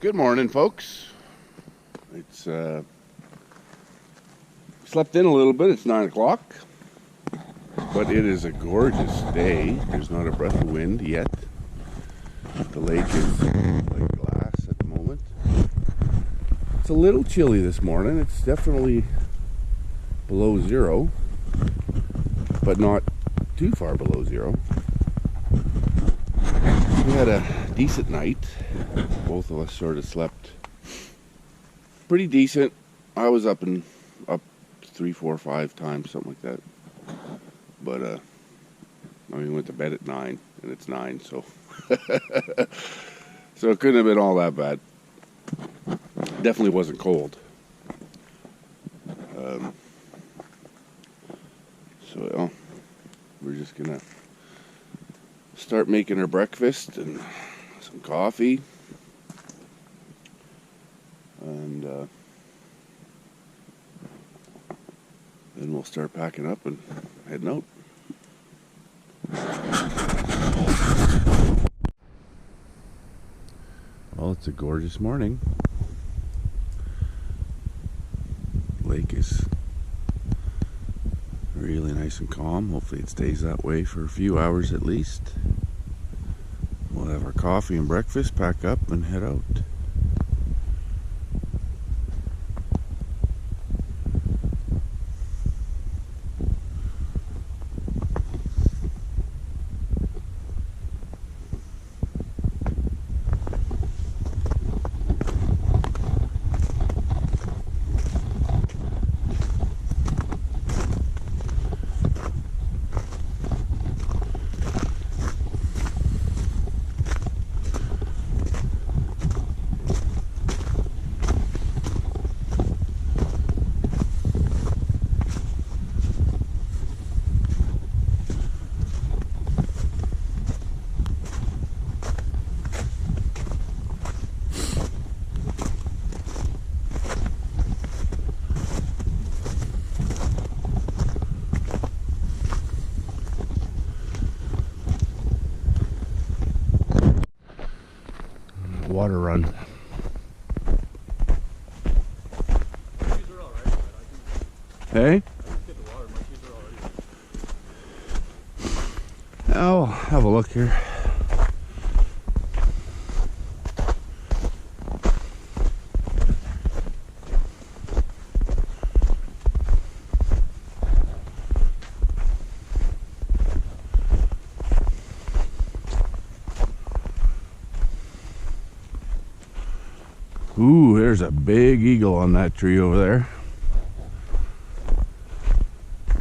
Good morning, folks. It's slept in a little bit. It's 9 o'clock, but it is a gorgeous day. There's not a breath of wind yet. The lake is like glass at the moment. It's a little chilly this morning. It's definitely below zero, but not too far below zero. We had a decent night. Both of us sort of slept pretty decent. I was up 3, 4, 5 times, something like that. But we went to bed at 9, and it's 9, so so it couldn't have been all that bad. Definitely wasn't cold. So we're just gonna start making our breakfast and some coffee, and then we'll start packing up and heading out. Well, it's a gorgeous morning. Lake is really nice and calm. Hopefully it stays that way for a few hours at least. We'll have our coffee and breakfast, pack up, and head out. Water run. Hey? I'll have a look here. Ooh, there's a big eagle on that tree over there.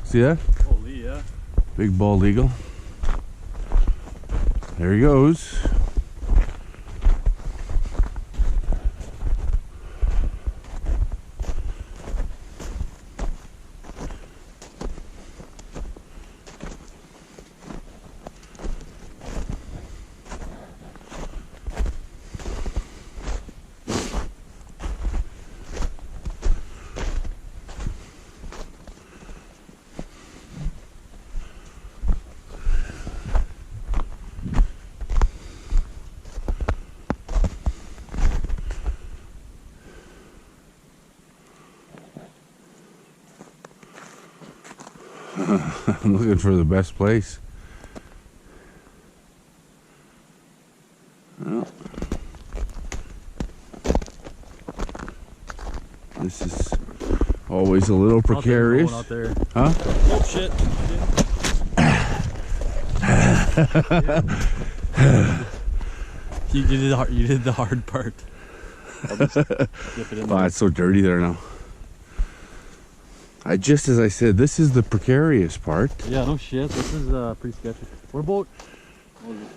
See that? Holy, yeah. Big bald eagle. There he goes. I'm looking for the best place. Well, this is always a little precarious. Out there. Huh? Oh shit. You did the hard part. I'll just dip it in Oh, there. it's so dirty there now. Just as I said, this is the precarious part. Yeah, no shit. This is pretty sketchy. What about? What was it?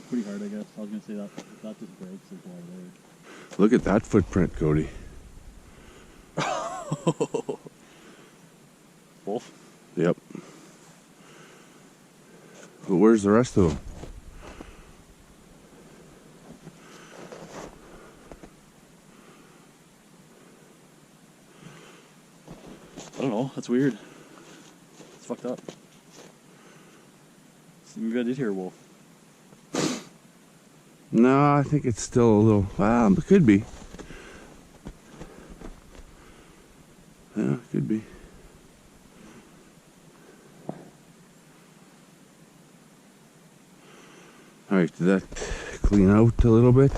Pretty hard, I guess. I was gonna say that if that just breaks, there's water there. Look at that footprint, Cody. Wolf? Yep. But where's the rest of them? That's weird. It's fucked up. Maybe I did hear a wolf. No, I think it's still a little. Well, it could be. Yeah, it could be. Alright, did that clean out a little bit?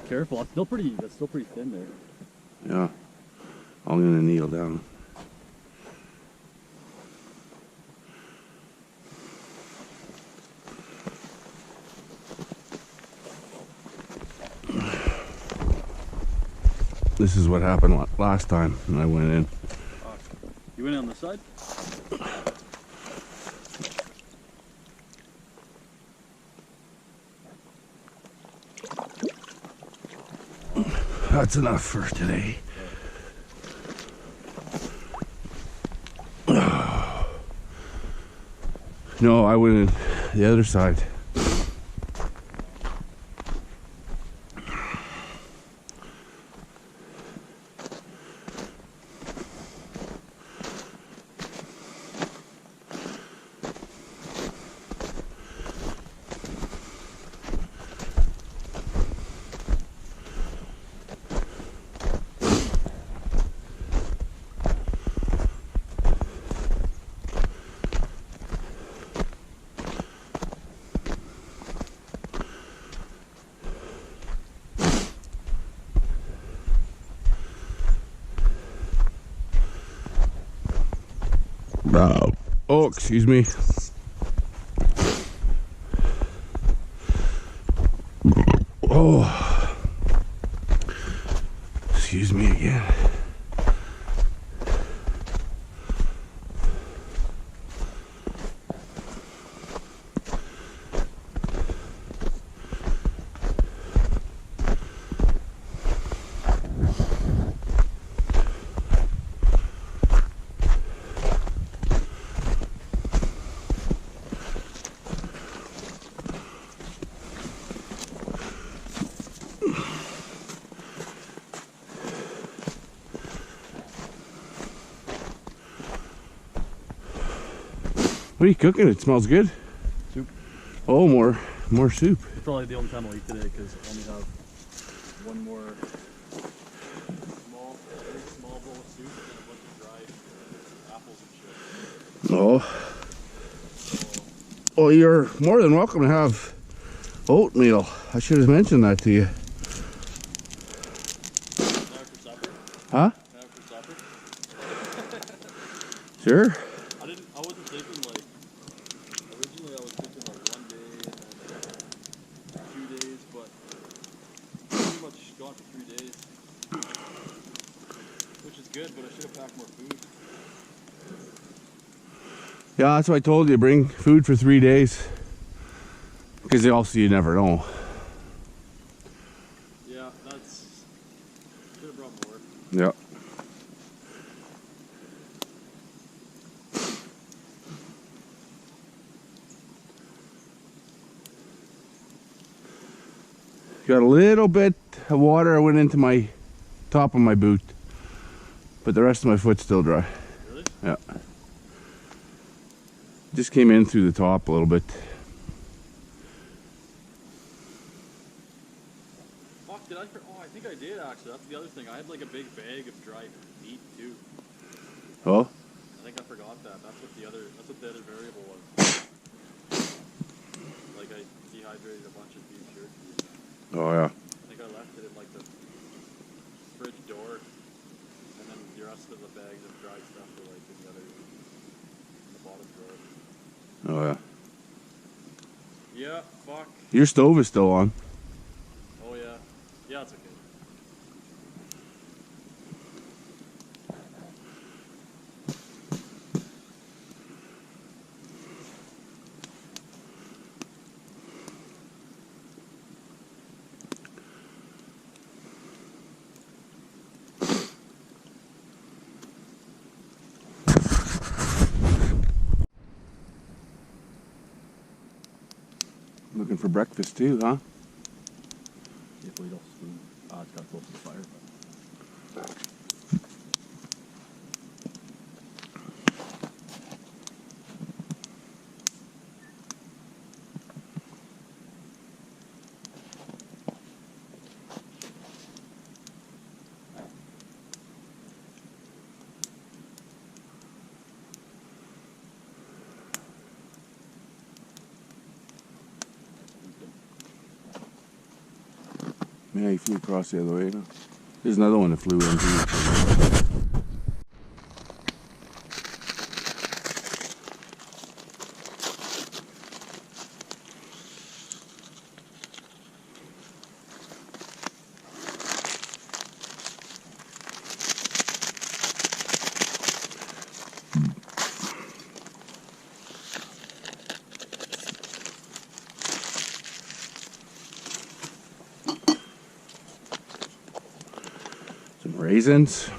Careful, that's still pretty thin there. Yeah. I'm gonna kneel down. This is what happened last time when I went in. You went in on the side? That's enough for today. No, I went in the other side. Oh, excuse me. Oh, excuse me again. What are you cooking? It smells good. Soup. Oh, more soup. It's probably the only time I'll eat today because I only have one more small bowl of soup and a bunch of dried apples and shit. Oh. Oh, you're more than welcome to have oatmeal. I should have mentioned that to you. Can I have for supper? Huh? Can I have for supper? Sure. I wasn't thinking like, originally I was thinking like 1 day and then 2 days, but pretty much gone for 3 days. Which is good, but I should have packed more food. Yeah, that's what I told you. Bring food for 3 days. Because also you never know. Yeah, should have brought more. Yeah. Got a little bit of water went into my top of my boot, but the rest of my foot's still dry. Really? Yeah. Just came in through the top a little bit. Fuck, did I? Oh, I think I did actually. That's the other thing. I had like a big bag of dried meat too. Oh? I think I forgot that. That's what the other variable was. Like I dehydrated a bunch of beef jerky. Oh yeah. I think I left it in like the fridge door, and then the rest of the bags of dried stuff were like in the bottom drawer. Oh yeah. Yeah, fuck. Your stove is still on. Oh yeah. Yeah, it's okay. Looking for breakfast too, huh? If we don't spoon, it's got close to the fire. Yeah, he flew across the other way. No? There's another one that flew in too. Some raisins.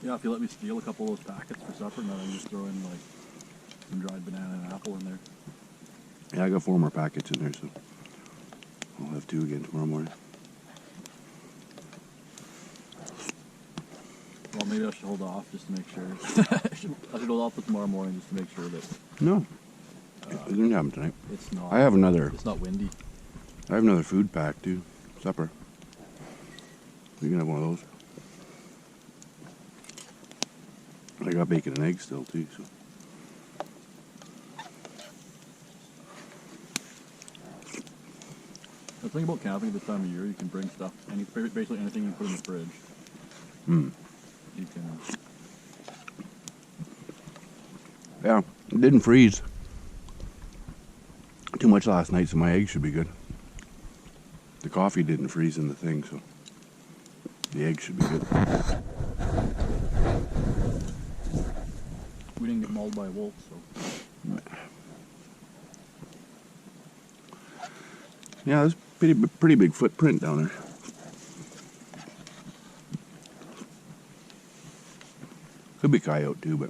Yeah, if you let me steal a couple of those packets for supper, and then I can just throw in like some dried banana and apple in there. Yeah, I got 4 more packets in there, so I'll have 2 again tomorrow morning. Well, maybe I should hold off just to make sure. I should hold off till tomorrow morning just to make sure that No, we didn't have them tonight. it's not. I have another. It's not windy. I have another food pack too. Supper. You can have one of those. I got bacon and eggs still too. So. The thing about camping this time of year, you can bring stuff, basically anything you can put in the fridge. Hmm. You can. Yeah, it didn't freeze too much last night, so my eggs should be good. The coffee didn't freeze in the thing, so the eggs should be good. We didn't get mauled by a wolf, so. Yeah, there's pretty big footprint down there. Could be coyote too, but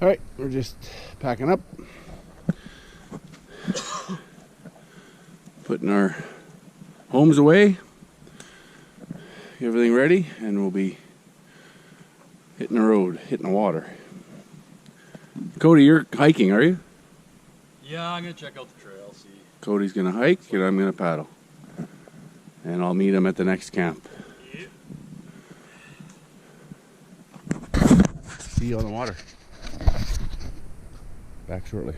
all right, we're just packing up, putting our homes away, get everything ready, and we'll be hitting the road, hitting the water. Cody, you're hiking, are you? Yeah, I'm gonna check out the trail, see. Cody's gonna hike, and I'm gonna paddle. And I'll meet him at the next camp. Yep. See you on the water. Back shortly.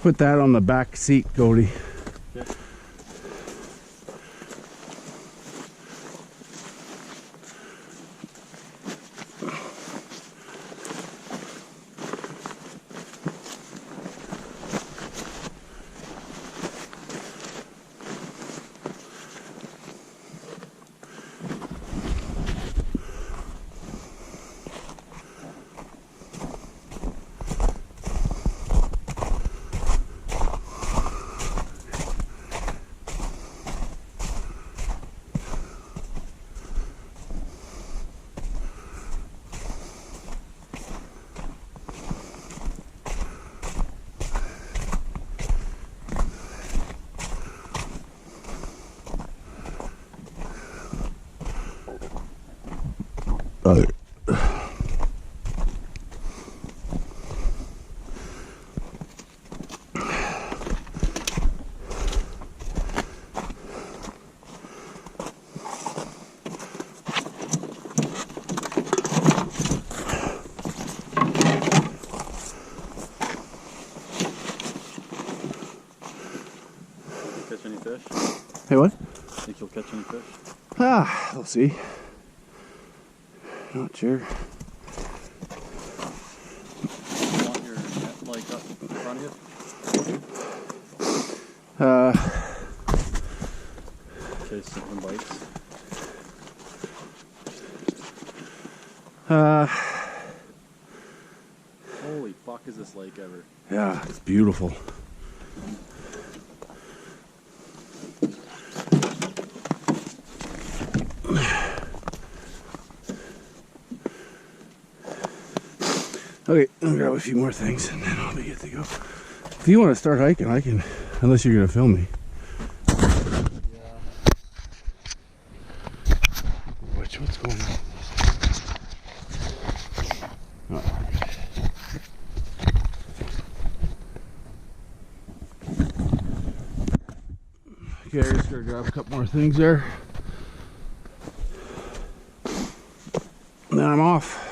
Put that on the back seat, Cody. Okay. Catch any fish? Hey, what? Think you'll catch any fish? Ah, we'll see. Not sure. You want your net like up in front of you? In case something bites. Holy fuck, is this lake ever? Yeah, it's beautiful. Okay, I'll grab a few more things and then I'll be good to go. If you want to start hiking, I can, unless you're going to film me. Yeah. What's going on? Oh. Okay, I just gotta grab a couple more things there. And then I'm off.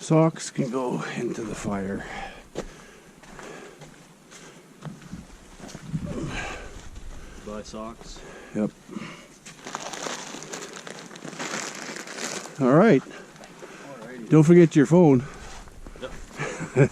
Socks can go into the fire. Buy socks. Yep. All right. Alrighty. Don't forget your phone. Yep.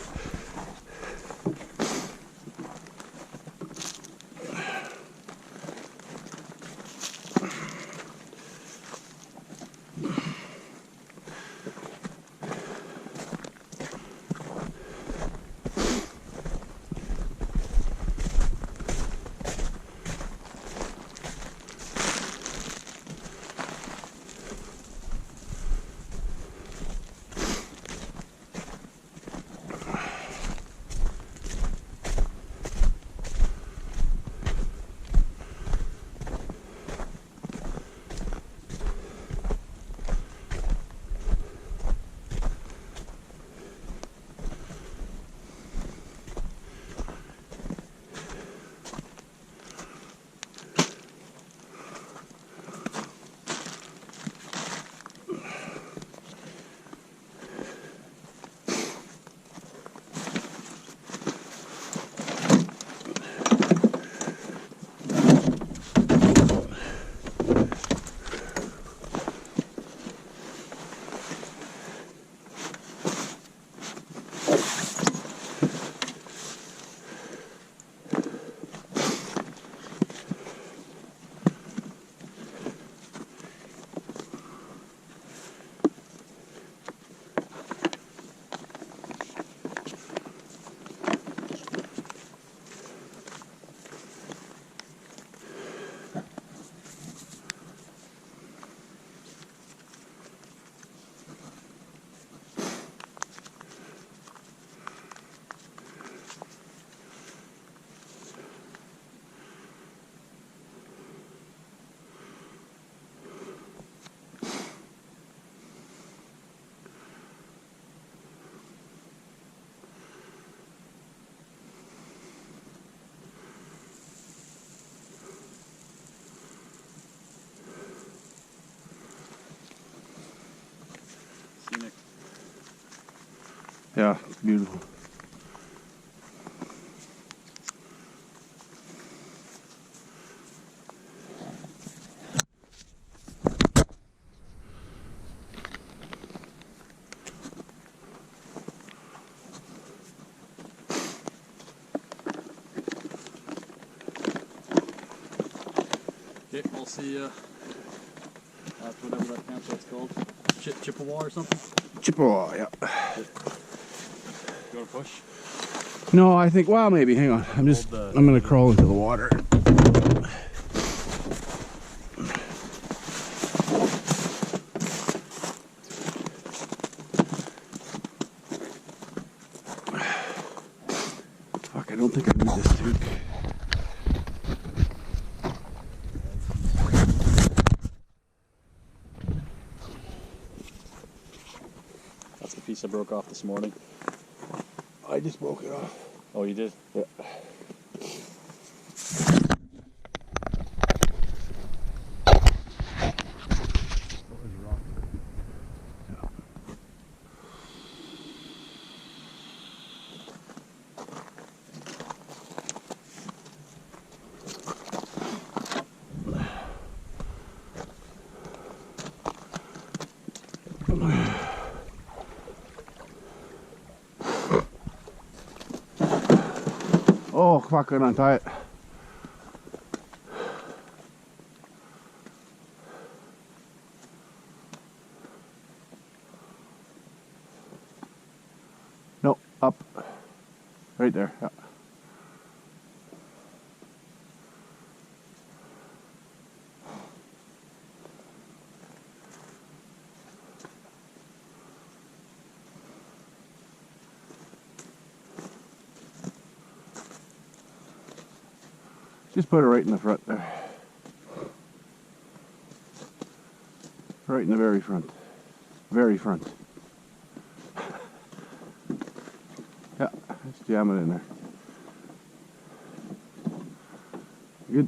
Yeah, it's beautiful. Okay, I'll see you at whatever that campsite's called. Chippewa or something? Chippewa, yeah. You want to push? No, I think, well, maybe, hang on. I'm gonna crawl into the water. Fuck, I don't think I need this toque. That's the piece I broke off this morning. I just broke it off. Oh, you did? Yeah. Oh, fuck, I untie it. No, up. Right there, yeah. Just put it right in the front there. Right in the very front. Very front. Yeah, just jam it in there. Good.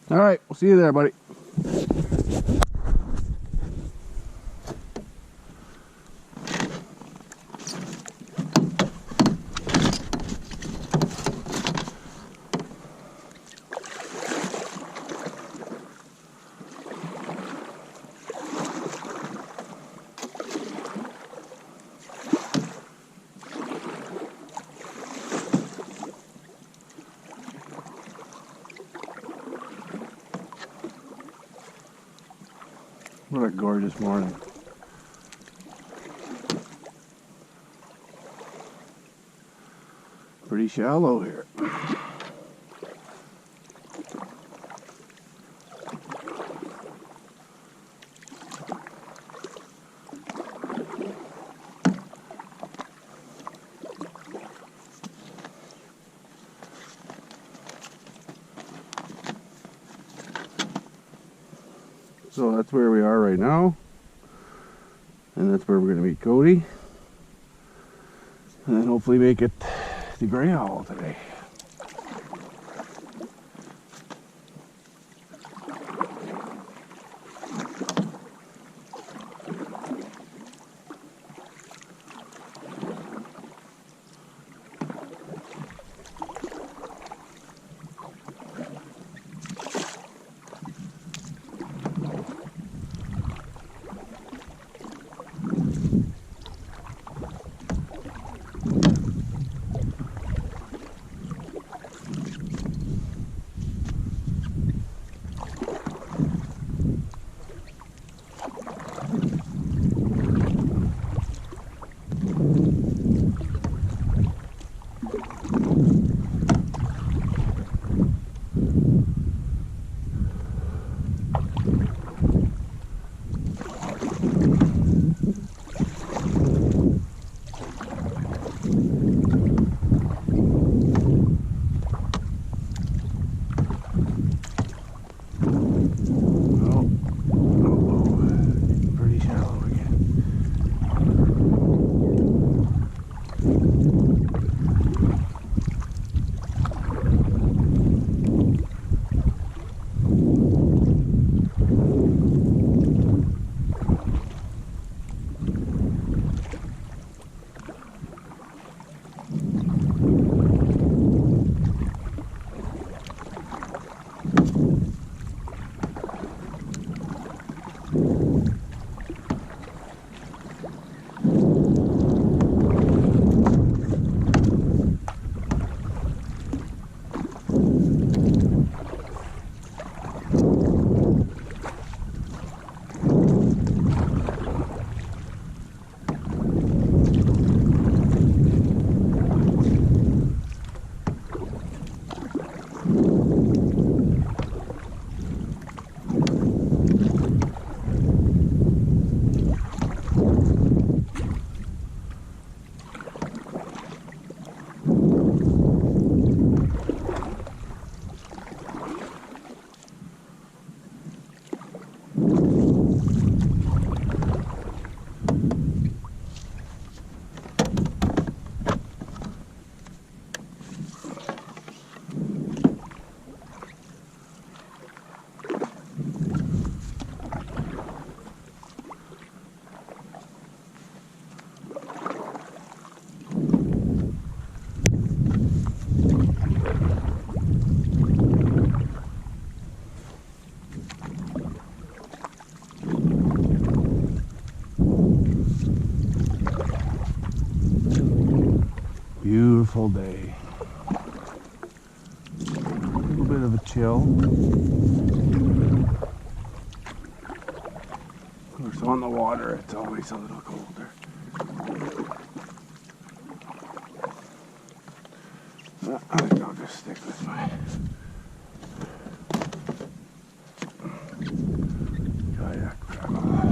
All right, we'll see you there, buddy. What a gorgeous morning. Pretty shallow here. So that's where we are right now, and that's where we're going to meet Cody, and then hopefully make it to Grey Owl today. beautiful day. A little bit of a chill. Of course, on the water, it's always a little colder. I think I'll just stick with my kayak paddle.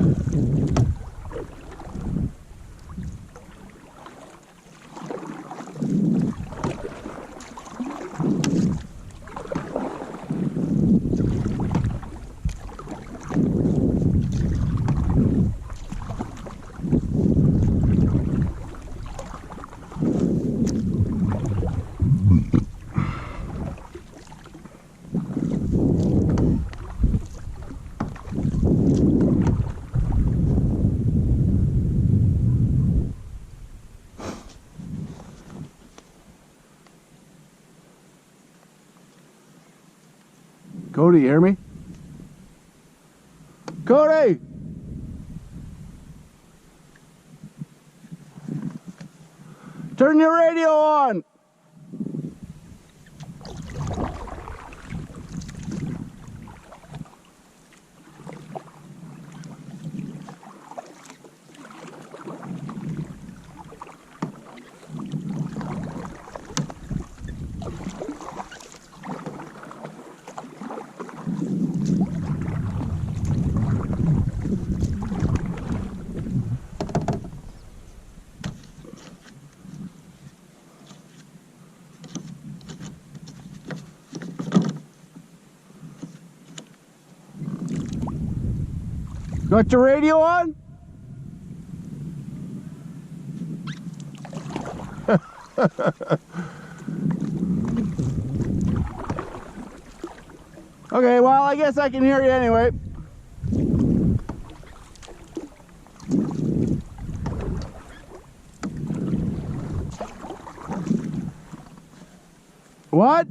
Cody, you hear me? Cody! Turn your radio on! Got your radio on? Okay, well, I guess I can hear you anyway. What?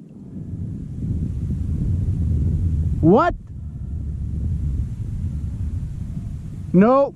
What? Nope.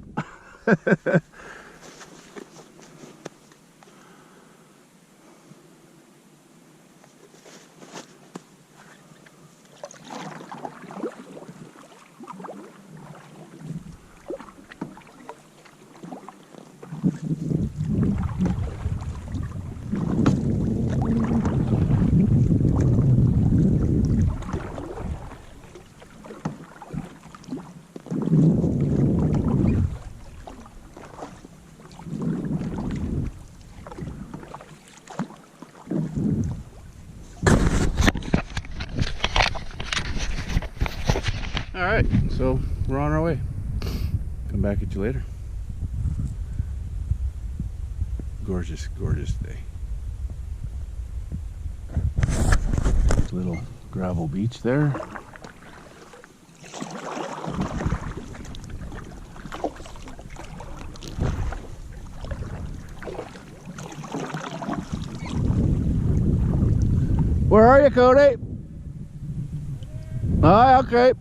All right, so we're on our way. Come back at you later. Gorgeous, gorgeous day. Little gravel beach there. Where are you, Cody? Ah, okay.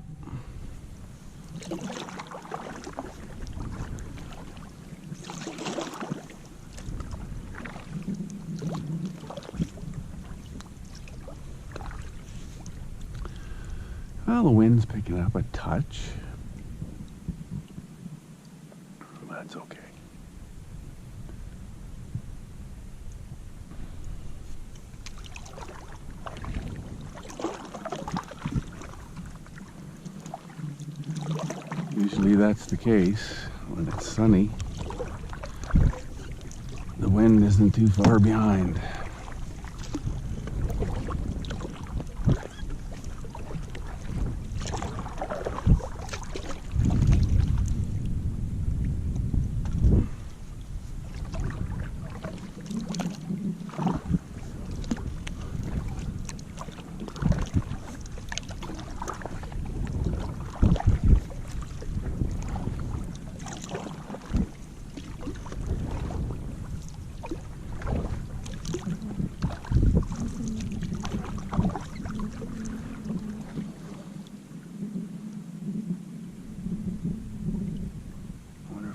Well, the wind's picking up a touch. That's okay. Usually that's the case when it's sunny. The wind isn't too far behind.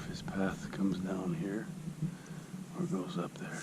His path comes down here or goes up there.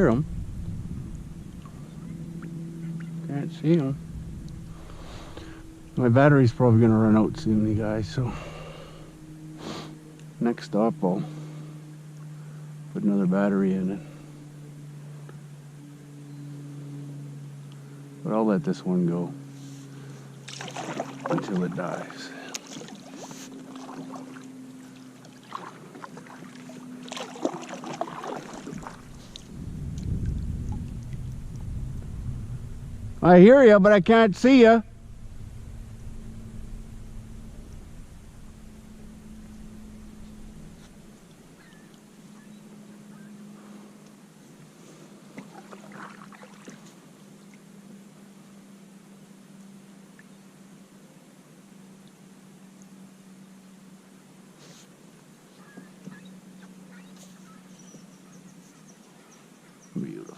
hear them. Can't see them. My battery's probably gonna run out soon, you guys, so next stop I'll put another battery in it. But I'll let this one go until it dies. I hear you, but I can't see you. Beautiful.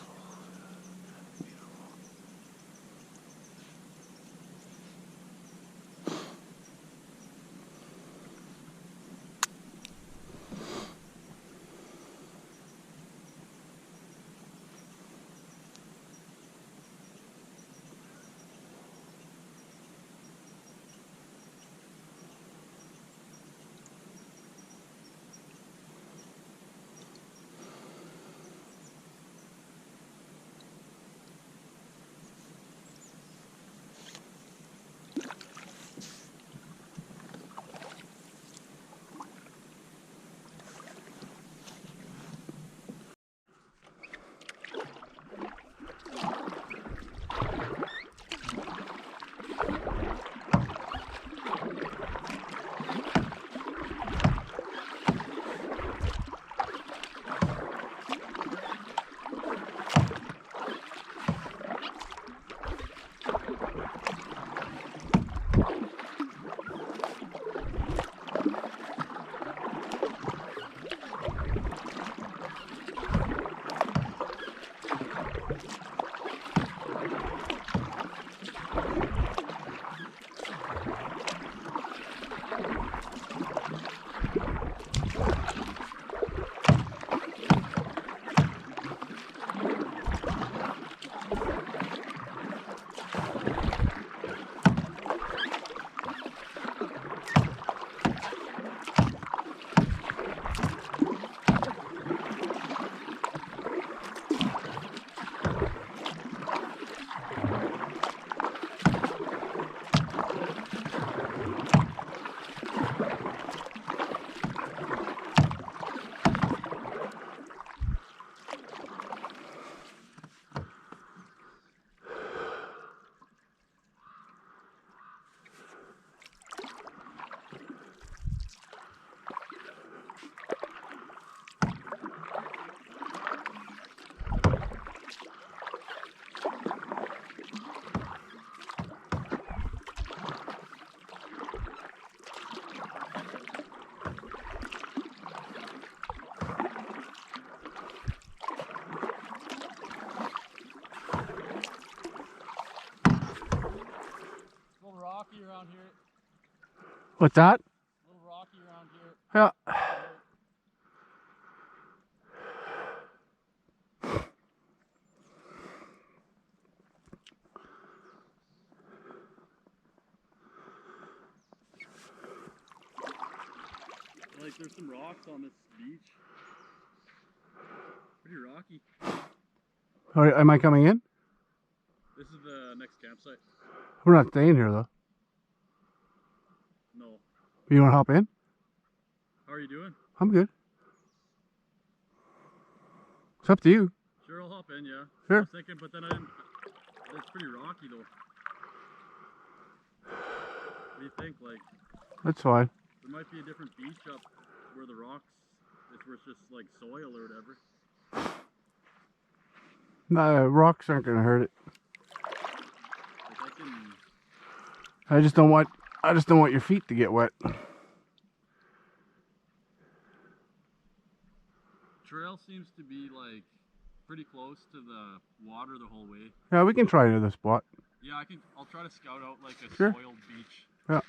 Rocky around here. What's that? A little rocky around here. Yeah. Like there's some rocks on this beach. Pretty rocky. Alright, am I coming in? This is the next campsite. We're not staying here though. No. You want to hop in? How are you doing? I'm good. It's up to you. Sure, I'll hop in, yeah. Sure. I was thinking, but then I didn't. It's pretty rocky though. What do you think? Like, That's fine. there might be a different beach up where the rocks, where it's just like soil or whatever. No, rocks aren't gonna hurt it. Like I can. I just don't want your feet to get wet. Trail seems to be like pretty close to the water the whole way. Yeah, we can try another spot. Yeah, I'll try to scout out like a Sure. soiled beach. Yeah.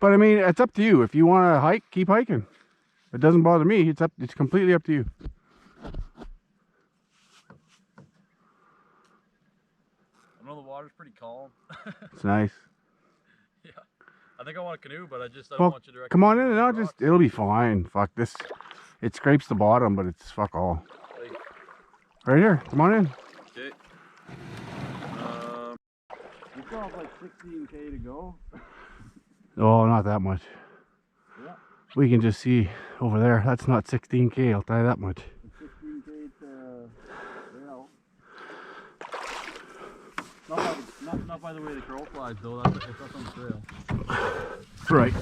But I mean, it's up to you. If you want to hike, keep hiking. It doesn't bother me. It's completely up to you. water's pretty calm. It's nice. Yeah. I think I want a canoe, but I don't Well, want you to come on in and I'll just, it'll be fine. Fuck this. It scrapes the bottom, but it's fuck all. Right here, come on in. Okay. We still have like 16K to go. Oh, not that much. Yeah. We can just see over there. That's not 16K, I'll tell you that much. 16K to rail. Not by the way the crow flies though. That's on the trail. Right.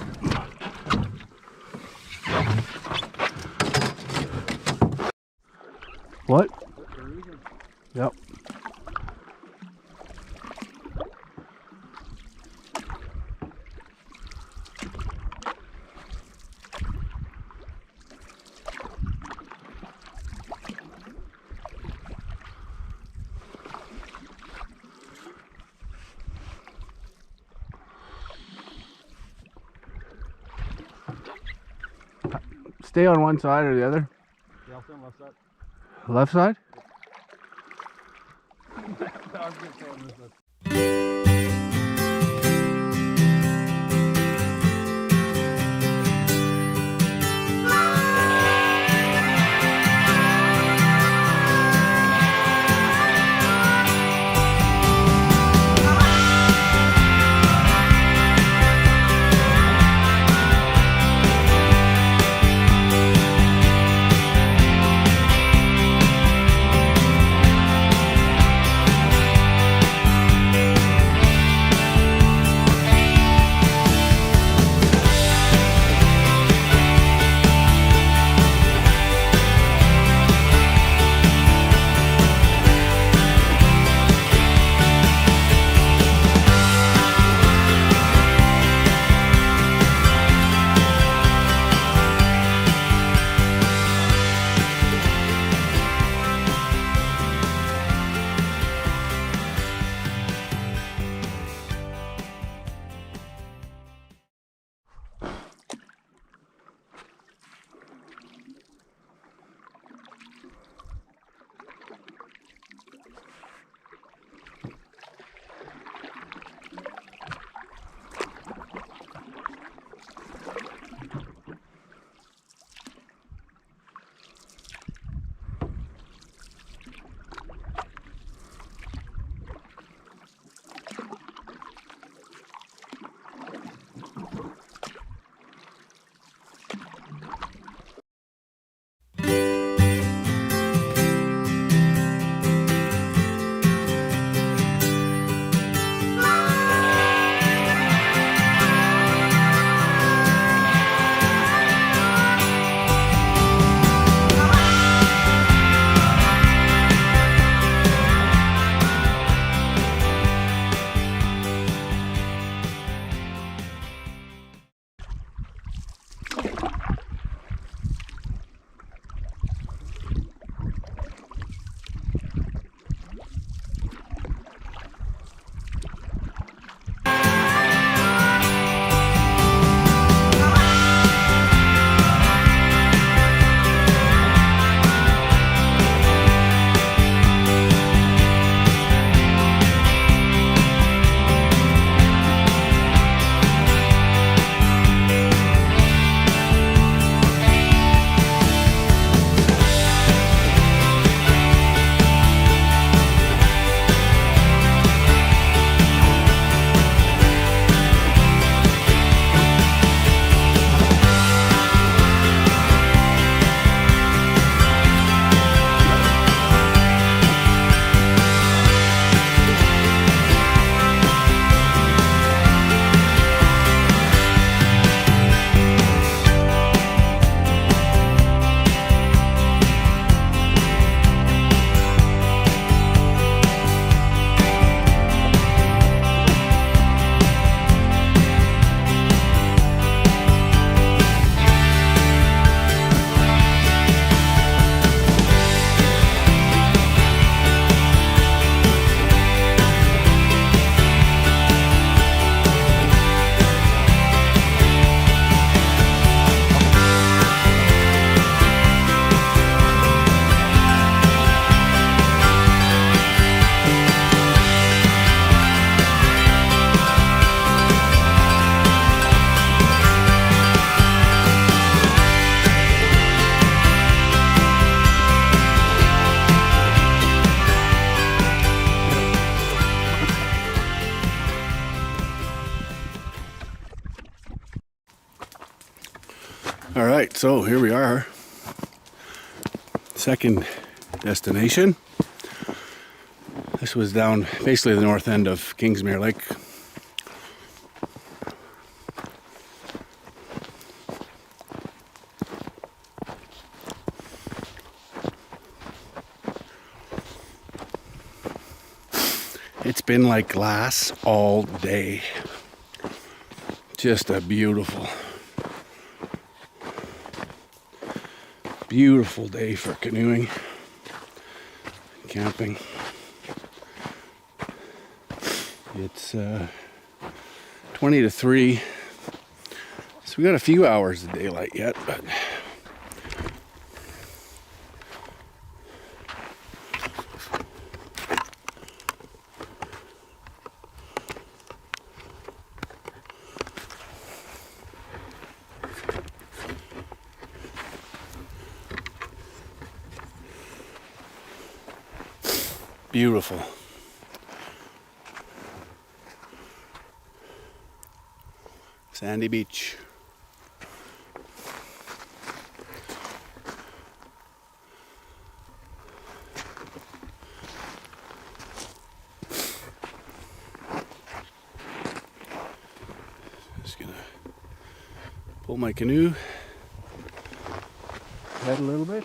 What? Yep. Stay on one side or the other? Yeah, I'll stay on the left side. Left side? I was gonna stay on this side. All right, so here we are. Second destination. This was down basically the north end of Kingsmere Lake. It's been like glass all day. Just a beautiful day for canoeing, camping. It's 20 to 3, so we got a few hours of daylight yet, but beautiful. Sandy beach. Just gonna pull my canoe ahead a little bit.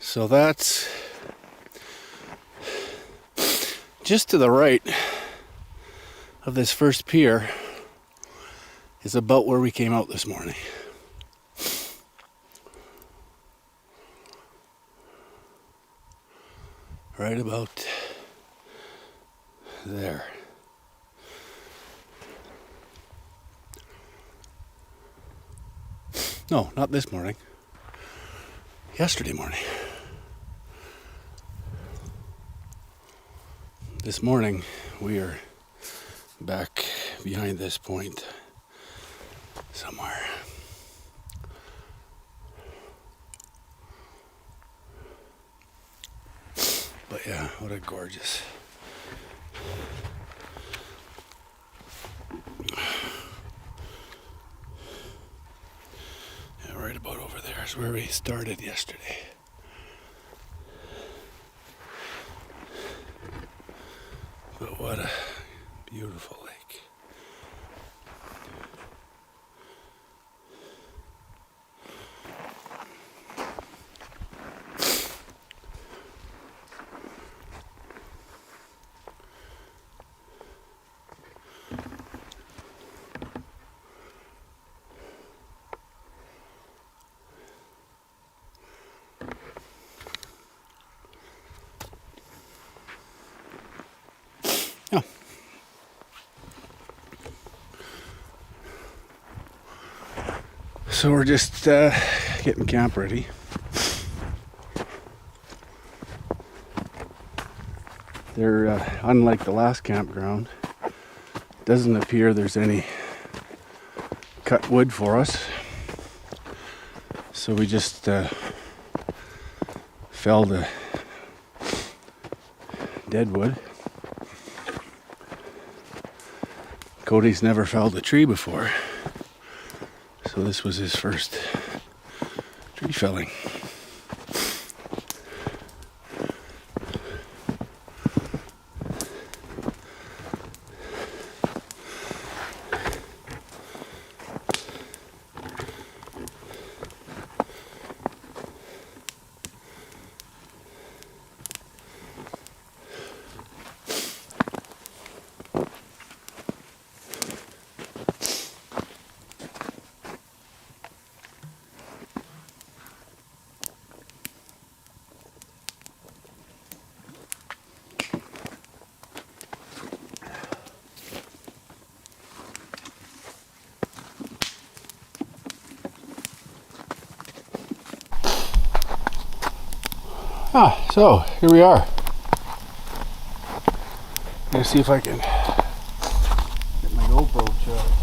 So that's just to the right of this first pier is about where we came out this morning. Right about there. No, not this morning. Yesterday morning. This morning we are back behind this point somewhere. But yeah, what a gorgeous. Yeah, right about over there is where we started yesterday. But what a beautiful lake. Yeah. So we're just getting camp ready. They're unlike the last campground. Doesn't appear there's any cut wood for us. So we just felled a dead wood. Cody's never felled a tree before, so this was his first tree felling. So here we are. Gonna see if I can get my GoPro charged.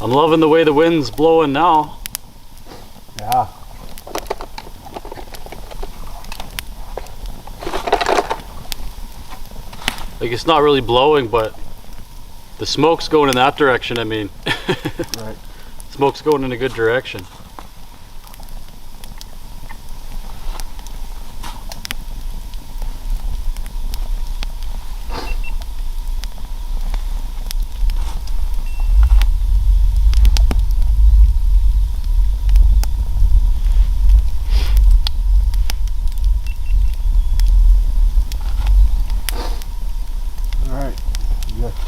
I'm loving the way the wind's blowing now. Yeah. Like, it's not really blowing, but the smoke's going in that direction, I mean. Right. Smoke's going in a good direction.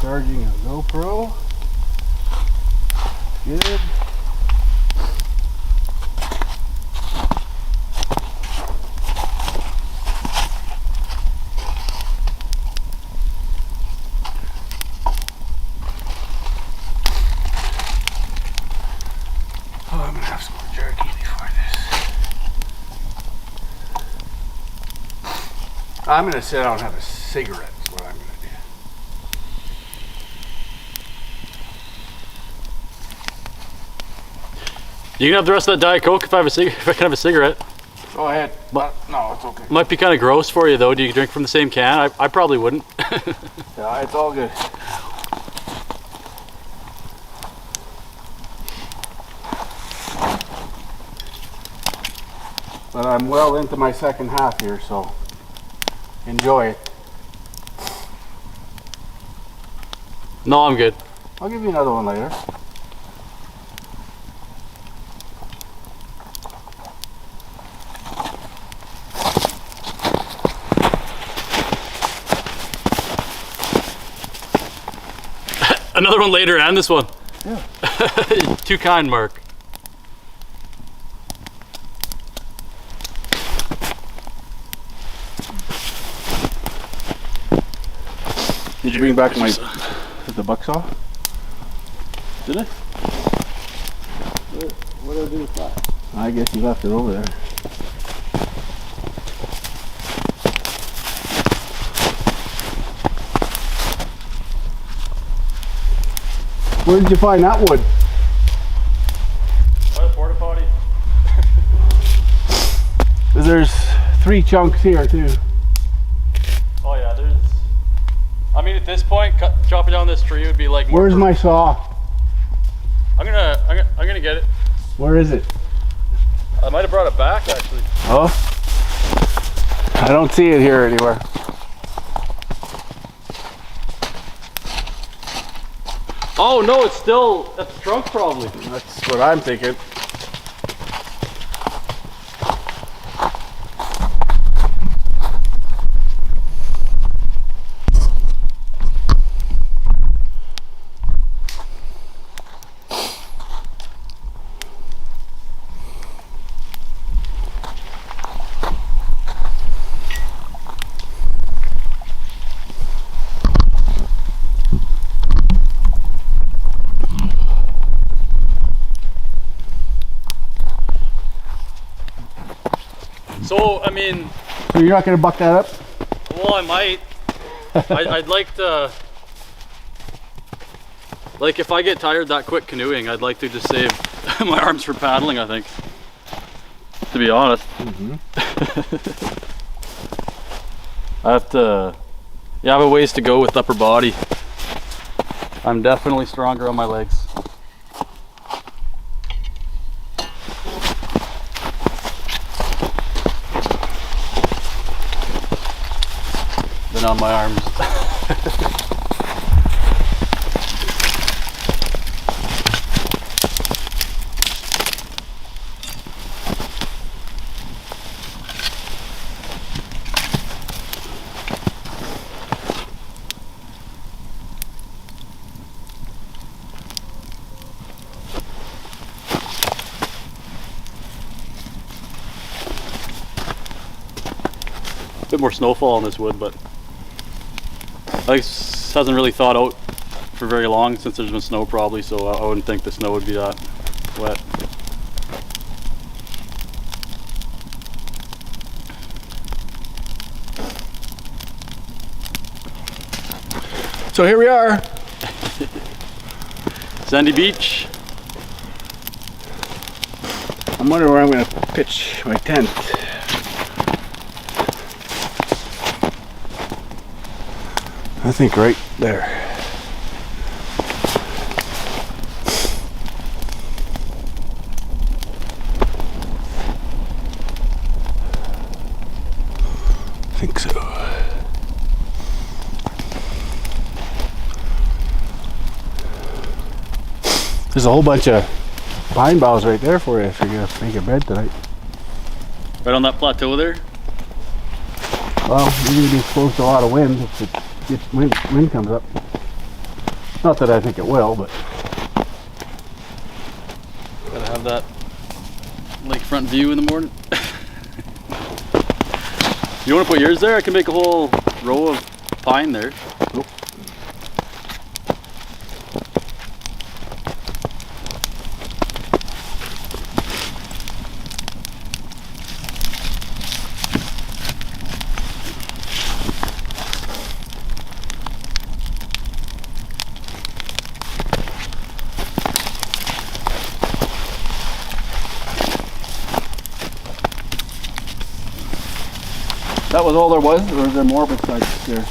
Charging a GoPro. Good. Oh, I'm gonna have some more jerky before this. I'm gonna sit down and have a cigarette. Is what I'm gonna do. You can have the rest of that Diet Coke if I can have a cigarette. Go ahead. But no, it's okay. Might be kind of gross for you though. Do you drink from the same can? I probably wouldn't. Yeah, it's all good. But I'm well into my second half here, so enjoy it. No, I'm good. I'll give you another one later. Another one later and this one. Yeah. Too kind, Mark. Did you bring back the buck saw? Did I? What did I do with that? I guess you left it over there. Where did you find that wood? By the porta potty. There's 3 chunks here too. Oh yeah, there's. I mean, at this point, chopping down this tree would be like. Where's my saw? I'm gonna get it. Where is it? I might have brought it back actually. Oh, I don't see it here anywhere. Oh no, it's still at the trunk probably. That's what I'm thinking. So I mean, So you're not gonna buck that up? well, I might. I'd like to. Like if I get tired that quick canoeing, I'd like to just save my arms for paddling, I think. To be honest. I have to, yeah, I have a ways to go with upper body. I'm definitely stronger on my legs. Than on my arms. Bit more snowfall on this wood, but this hasn't really thawed out for very long since there's been snow probably, so I wouldn't think the snow would be that wet. So here we are. Sandy Beach. I'm wondering where I'm gonna pitch my tent. I think right there. I think so. There's a whole bunch of pine boughs right there for you if you're gonna make a bed tonight. Right on that plateau there. Well, you're gonna be exposed to a lot of wind if it gets wind comes up. Not that I think it will, but Gotta have that lakefront view in the morning. You want to put yours there? I can make a whole row of pine there. nope. That was all there was, or is there more besides there?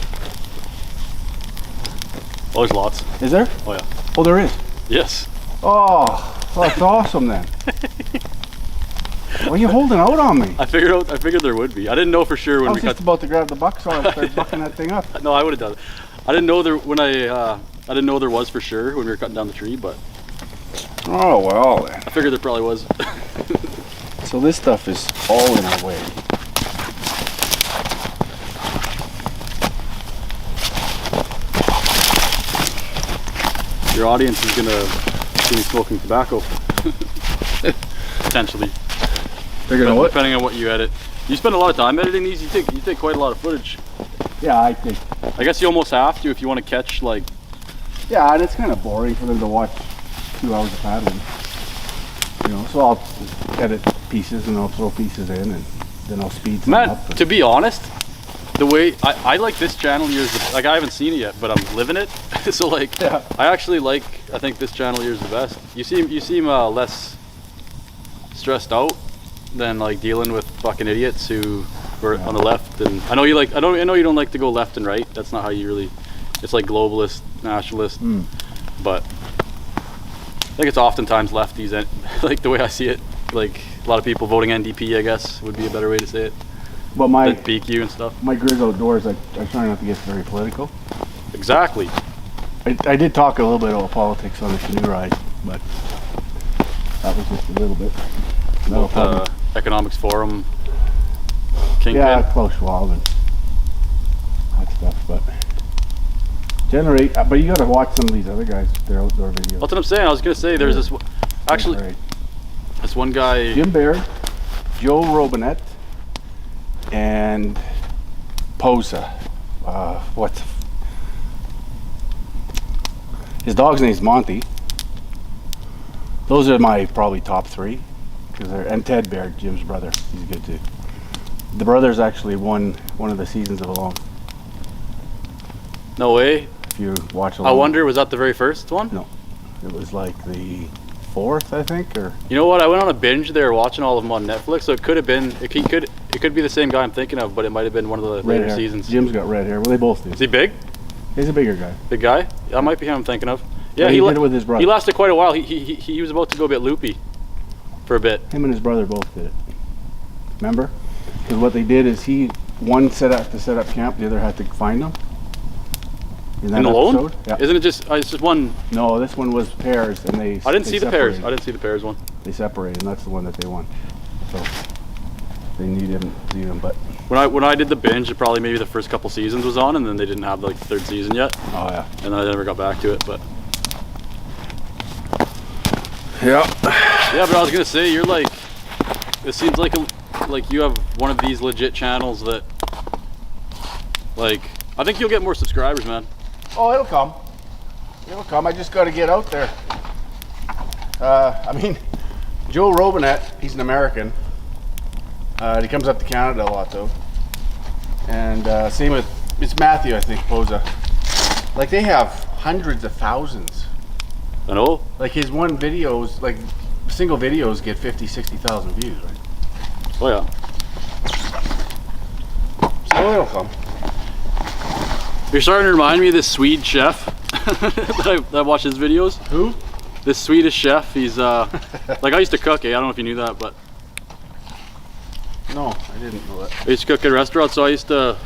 Oh, there's lots. Is there? Oh yeah. Oh, there is. Yes. Oh, that's awesome then. Why are you holding out on me? I figured there would be. I didn't know for sure when I we was cut. just about to grab the buck saw and start bucking that thing up. No, I would have done it. I didn't know there when I didn't know there was for sure when we were cutting down the tree, but Oh, well then. I figured there probably was. So this stuff is all in our way. Your audience is gonna see me smoking tobacco. Potentially. They're gonna what? Depending on what you edit. You spend a lot of time editing these. You take quite a lot of footage. Yeah, I think. I guess you almost have to if you want to catch like. Yeah, and it's kind of boring for them to watch 2 hours of paddling. You know, so I'll edit pieces and I'll throw pieces in and then I'll speed some Man, up. to be honest, the way I like this channel here is like I haven't seen it yet, but I'm living it. So like I actually like, I think this channel here is the best. You seem less stressed out than like dealing with fucking idiots who were on the left. And I know you like, I know you don't like to go left and right. That's not how you really. It's like globalist, nationalist, but I think it's oftentimes lefties. And like the way I see it, like a lot of people voting NDP, I guess would be a better way to say it. But my PQ and stuff. My Grizz Outdoors, I try not to get very political. Exactly. I did talk a little bit about politics on the canoe ride, but that was just a little bit. About Economics Forum, Kingpin. Yeah, Klaus Schwab and that stuff, but generate. But you got to watch some of these other guys, their outdoor videos. That's what I'm saying. I was gonna say there's this. Actually, this one guy. Jim Baird, Joe Robinette, and Posa. His dog's name's Monty. Those are my probably top three, and Ted Baird, Jim's brother. He's good too. The brothers actually won one of the seasons of Alone. No way. If you watch Alone. I wonder, was that the very first one? No, it was like the fourth, I think, or. You know what? I went on a binge there, watching all of them on Netflix. So it could have been. It could be the same guy I'm thinking of, but it might have been one of the later seasons. Jim's got red hair. Well, they both do. Is he big? He's a bigger guy. Big guy? That might be him I'm thinking of. Yeah, he did it with his brother. He lasted quite a while. He was about to go a bit loopy for a bit. Him and his brother both did it. Remember? Because what they did is one set up to set up camp, the other had to find them. In Alone? Yeah. Isn't it just? It's just one. No, this one was pairs, and they. I didn't see the pairs. I didn't see the pairs one. They separated, and that's the one that they won. So they needed them, but. When I did the binge, it probably maybe the first couple seasons was on, and then they didn't have like the third season yet. Oh yeah. And I never got back to it, but. Yeah. Yeah, but I was gonna say you're like. It seems like you have one of these legit channels that. Like, I think you'll get more subscribers, man. Oh, it'll come. It'll come. I just got to get out there. I mean, Joe Robinette, he's an American. He comes up to Canada a lot, though. And same with, it's Matthew, I think, Posa. Like, they have hundreds of thousands. I know. Like, his one videos, like, single videos get 50, 60,000 views, right? Oh, yeah. So it'll come. You're starting to remind me of this Swede chef that I watch his videos. Who? This Swedish chef. He's like I used to cook. I don't know if you knew that, but No, I didn't know that. I used to cook at restaurants. So I used to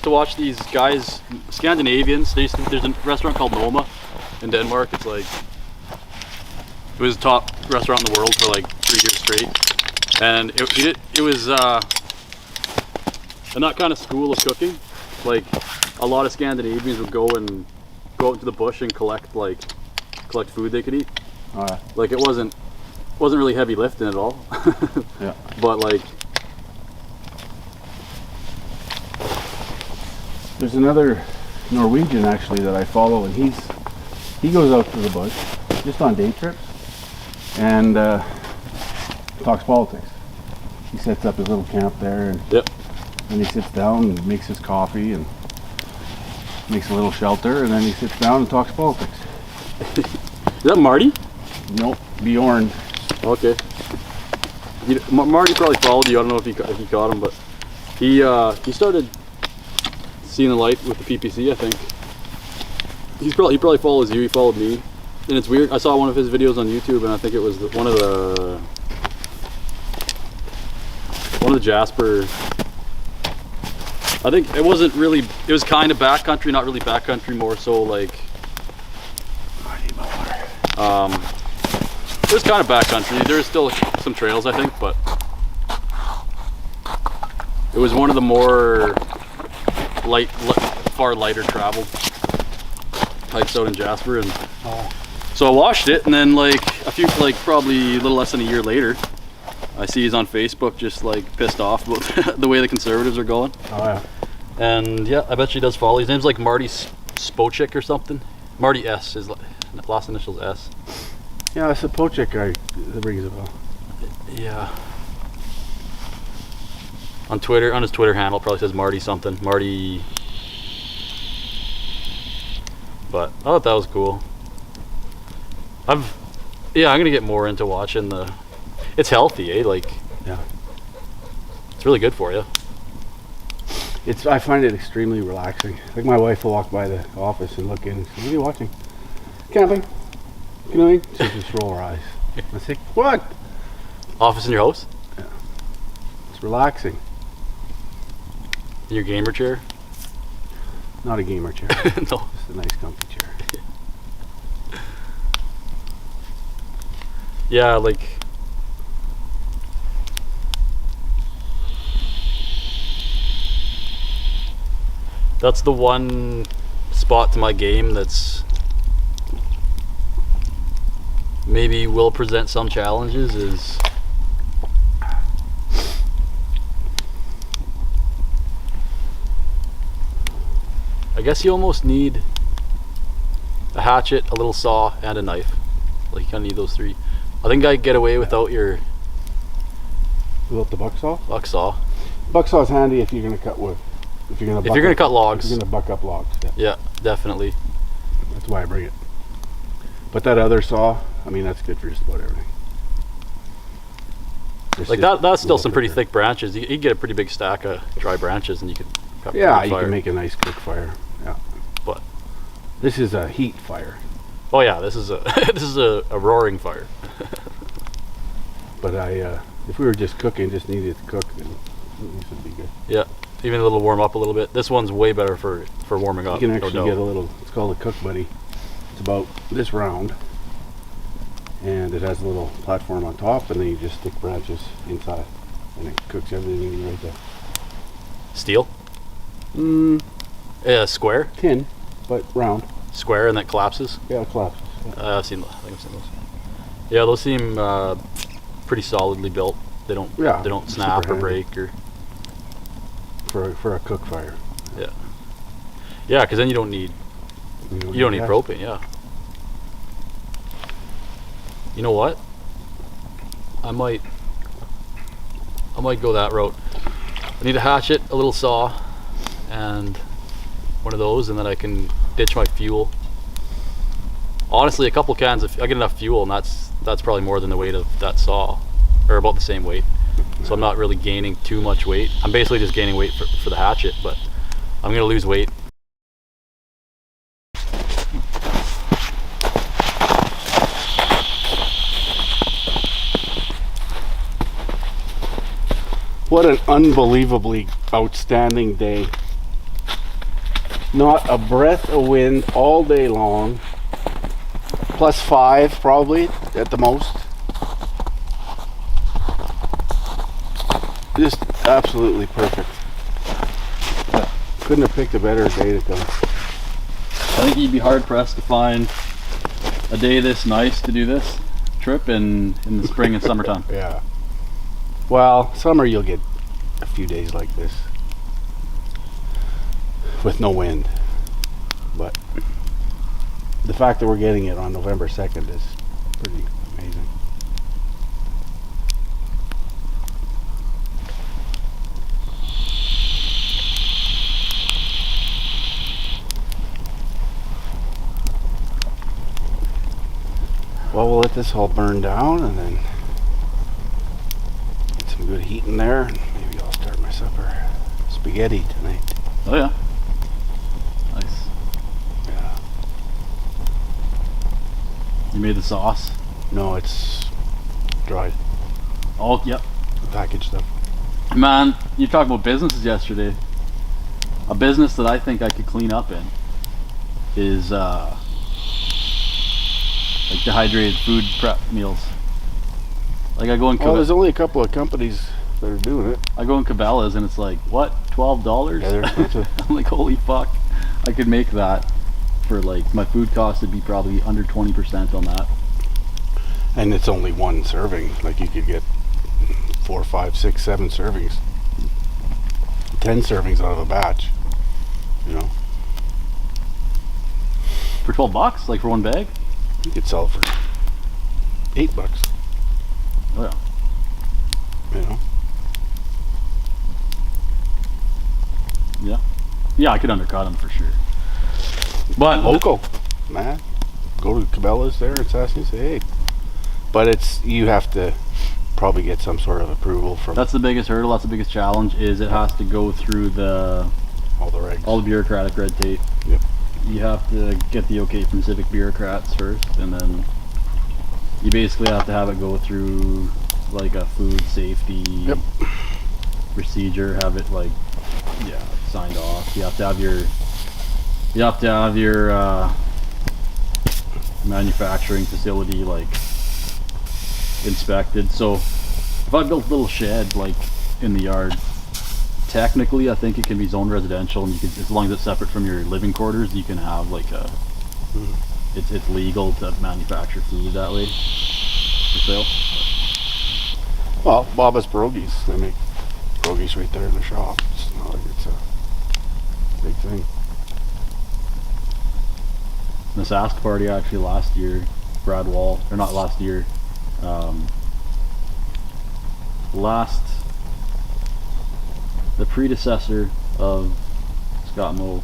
watch these guys, Scandinavians. There's a restaurant called Noma in Denmark. It's like it was the top restaurant in the world for like 3 years straight, and it was in that kind of school of cooking. Like a lot of Scandinavians would go out into the bush and collect food they could eat. Oh, yeah. Like it wasn't really heavy lifting at all. Yeah. But like there's another Norwegian actually that I follow, and he goes out to the bush just on day trips and talks politics. He sets up his little camp there, and yep. then he sits down and makes his coffee and makes a little shelter, and then he sits down and talks politics. Is that Marty? Nope, Bjorn. Okay. Marty probably followed you. I don't know if he caught him, but he started seeing the light with the PPC. I think he probably follows you. He followed me, and it's weird. I saw one of his videos on YouTube, and I think it was one of the Jasper. I think it wasn't really. It was kind of backcountry, not really backcountry, more so like. I need my water. It was kind of backcountry. There's still some trails, I think, but it was one of the more far lighter travel hikes out in Jasper, and so I watched it, and then probably a little less than a year later, I see he's on Facebook just like pissed off about the way the Conservatives are going. Oh yeah. And yeah, I bet she does follow. His name's like Marty Spocek or something. Marty S. His last initial's S. Yeah, that's a Pochek guy that rings a bell. Yeah. On Twitter, on his Twitter handle, it probably says Marty something. Marty. But I thought that was cool. Yeah, I'm gonna get more into watching the. It's healthy, eh? Like, Yeah. it's really good for you. I find it extremely relaxing. Like my wife will walk by the office and look in and say, "What are you watching? Camping? Canoeing?" She'll just roll her eyes. I say, "What?" Office in your house? It's relaxing. In your gamer chair? Not a gamer chair. No. Just a nice comfy chair. Yeah, like. That's the one spot to my game that's maybe will present some challenges is I guess you almost need a hatchet, a little saw, and a knife. Like, you kind of need those three. I think I get away without your Without the buck saw? buck saw. Buck saw is handy if you're going to cut wood. If you're going to cut logs. If you're going to buck up logs. Yeah. Yeah, definitely. That's why I bring it. But that other saw, I mean, that's good for just about everything. Like that's still some pretty thick branches. You can get a pretty big stack of dry branches and you could cut Yeah, fire. you can make a nice quick fire. Yeah. But This is a heat fire. oh yeah, this is a this is a roaring fire. But if we were just cooking, just needed to cook, then this would be good. Yeah, even a little warm up a little bit. This one's way better for warming up. You can no actually doubt. get a little, it's called a cook buddy. It's about this round. And it has a little platform on top, and then you just stick branches inside. And it cooks everything in right there. Steel. Square. Tin, but round. Square, and that collapses. Yeah, it collapses. Yeah. I think I've seen those. Yeah, those seem pretty solidly built. They don't Yeah, they don't super snap or handy. break or For a cook fire. yeah, because then you don't need you don't need gas. propane. Yeah. You know what? I might go that route. I need a hatchet, a little saw, and one of those, and then I can ditch my fuel. Honestly, a couple cans if I get enough fuel, and that's probably more than the weight of that saw, or about the same weight. So I'm not really gaining too much weight. I'm basically just gaining weight for the hatchet, but I'm gonna lose weight. What an unbelievably outstanding day. Not a breath of wind all day long. +5 probably at the most. Just absolutely perfect. Couldn't have picked a better day to come. I think you'd be hard pressed to find a day this nice to do this trip in the spring and summertime. Yeah. Well, summer you'll get a few days like this with no wind. But the fact that we're getting it on November 2nd is pretty amazing. Well, we'll let this all burn down and then get some good heat in there, and maybe I'll start my supper. Spaghetti tonight. Oh yeah. Nice. Yeah. You made the sauce? No, it's dried. Oh, yep. The packaged stuff. Man, you talked about businesses yesterday. A business that I think I could clean up in is like dehydrated food prep meals. Like I go in Well, there's only a couple of companies that are doing it. I go in Cabela's and it's like, what, $12? Yeah, they're expensive. I'm like, holy fuck. I could make that for like, my food cost would be probably under 20% on that. And it's only one serving. Like you could get 4, 5, 6, 7 servings. 10 servings out of a batch. You know, For $12, like for one bag? you could sell it for $8. Oh yeah. You know, Yeah, I could undercut them for sure. But Local, man. Go to Cabela's there in Sassy and say, hey. But it's, you have to probably get some sort of approval from that's the biggest hurdle. That's the biggest challenge. Is it has to go through all the regs. all the bureaucratic red tape. Yep. You have to get the okay from civic bureaucrats first, and then you basically have to have it go through like a food safety procedure. Have it like signed off. You have to have your manufacturing facility like inspected. So if I built a little shed like in the yard, technically I think it can be zoned residential, and you can, as long as it's separate from your living quarters, you can have like a it's legal to manufacture food that way for sale. Well, Baba's Pierogies, they make pierogies right there in the shop. It's not like it's a big thing. The Sask party actually last year, Brad Wall, or not last year, the predecessor of Scott Moe,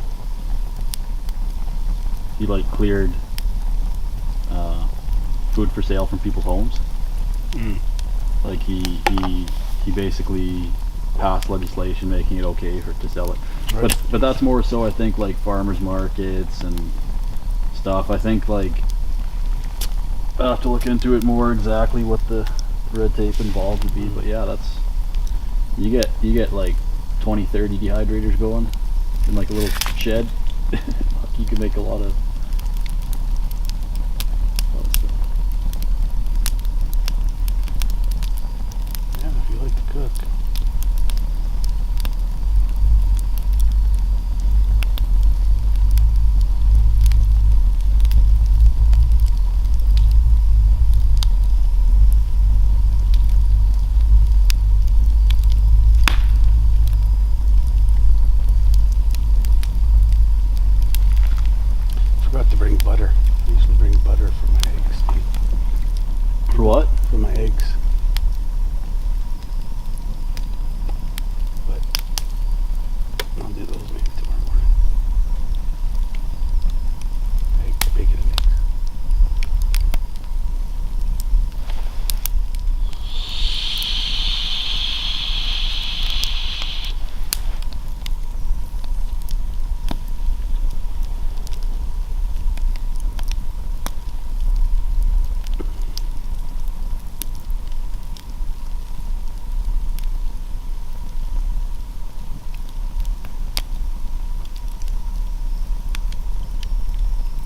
he like cleared food for sale from people's homes. Like he basically passed legislation making it okay to sell it. Right. But that's more so I think like farmers markets and stuff. I think like I have to look into it more exactly what the red tape involved would be. But yeah, that's you get like 20-30 dehydrators going in like a little shed. You can make a lot of stuff. Yeah, if you like to cook. Forgot to bring butter. I usually bring butter for my eggs. For what? For my eggs. But I'll do those maybe tomorrow morning. Bacon and eggs.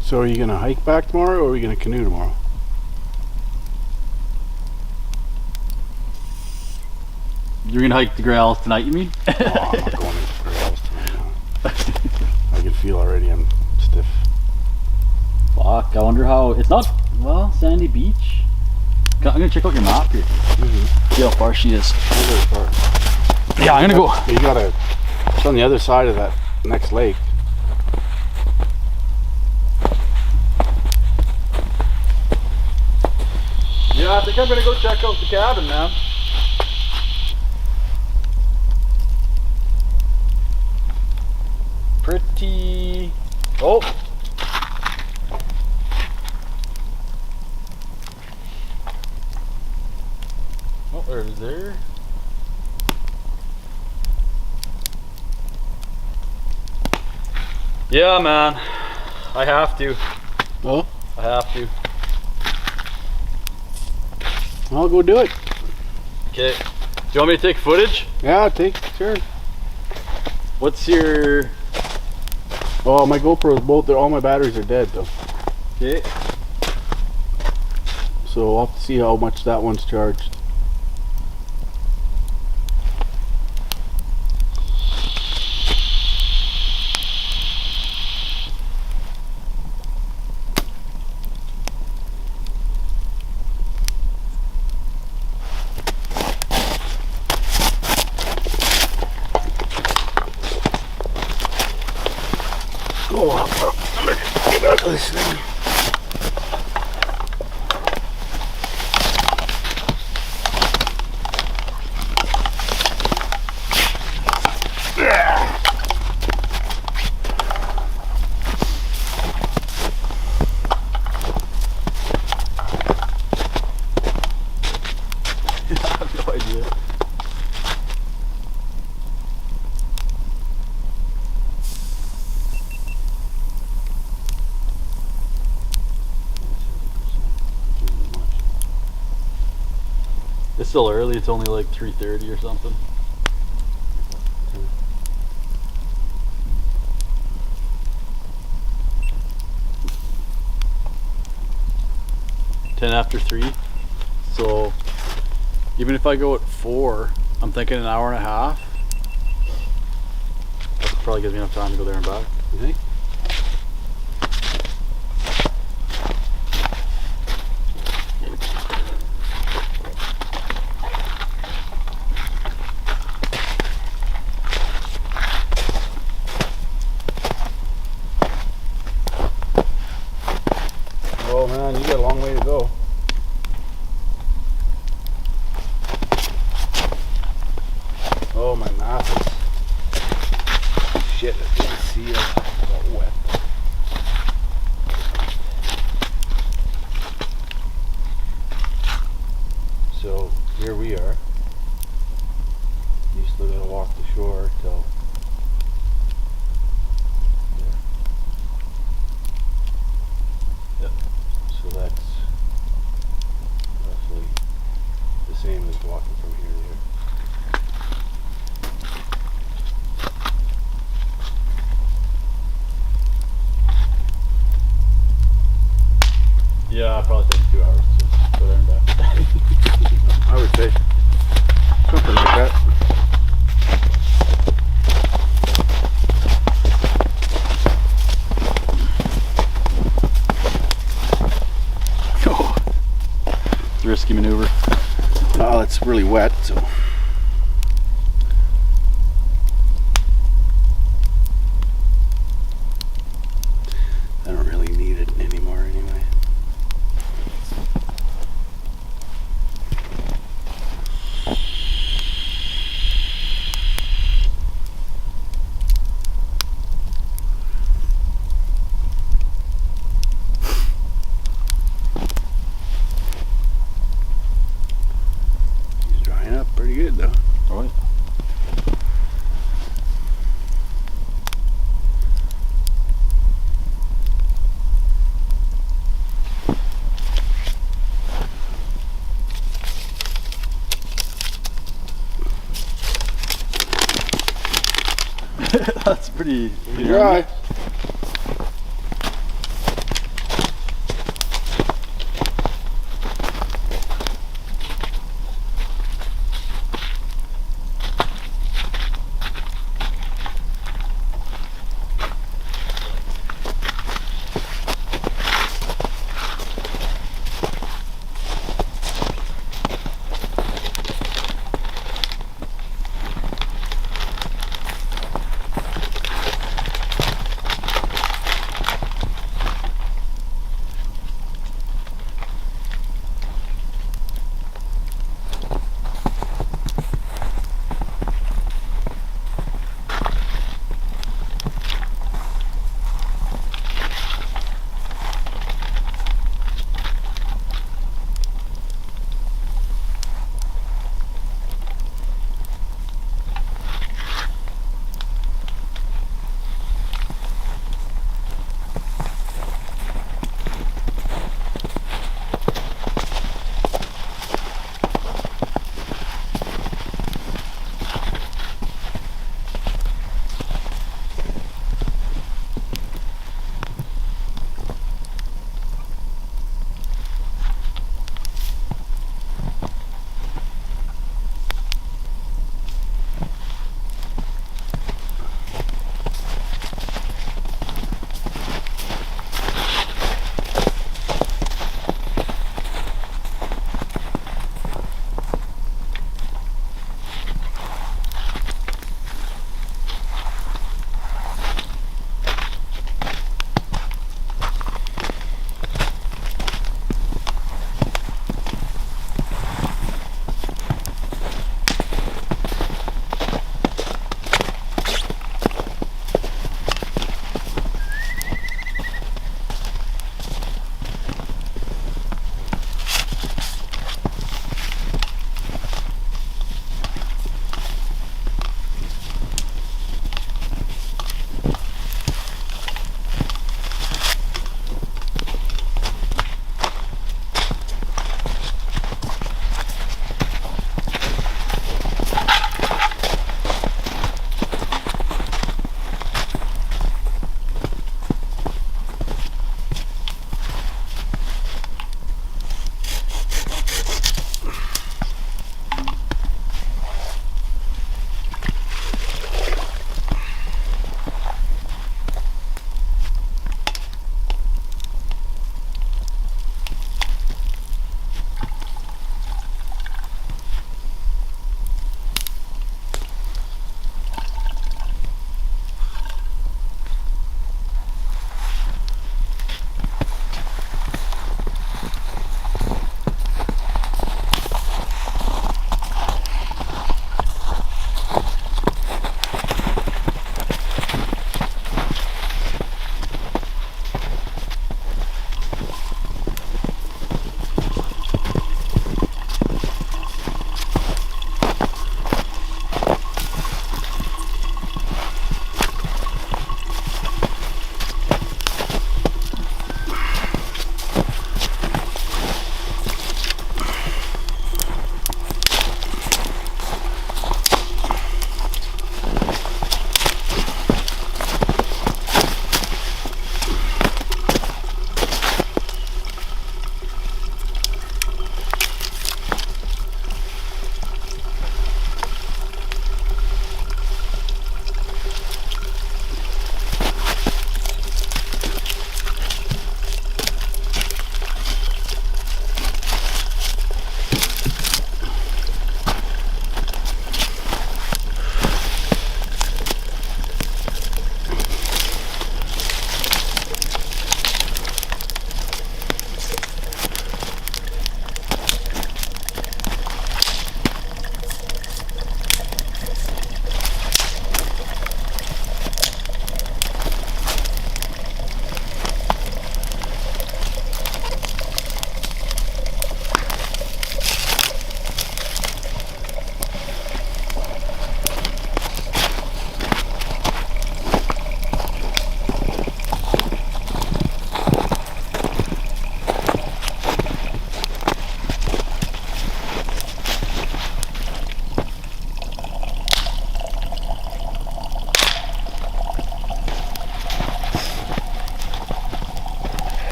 So are you going to hike back tomorrow, or are we going to canoe tomorrow? You're gonna hike the Grails tonight, you mean? Oh, I'm not going to Grails tonight now. I can feel already I'm stiff. Fuck, I wonder how, it's not, well, Sandy Beach. I'm gonna check out your map here. See how far she is. Very far. Yeah, I'm gonna go. You gotta, it's on the other side of that next lake. Yeah, I think I'm gonna go check out the cabin, man. Pretty. Oh. Oh, there it is there. Yeah, man. I have to. Oh, I have to. I'll go do it. Okay. Do you want me to take footage? Yeah, sure. What's your... Oh, my GoPros, all my batteries are dead though. Okay. So I'll have to see how much that one's charged. Oh, get out of this thing. I have no idea. It's still early. It's only like 3:30 or something. Ten after 3. So even if I go at 4, I'm thinking an hour and a half. That probably gives me enough time to go there and back. You think? Oh man, you got a long way to go. Oh, my mouth is shit. I can't see it. It's all wet. So here we are. You still gotta walk the shore till there. Yep. So that's roughly the same as walking from here to here. Yeah, I'll probably take 2 hours to go there and back. I would say something like that. Oh, risky maneuver. Well, it's really wet, so. I don't really need it anymore anyway. He's drying up pretty good though. All right. That's pretty Dry.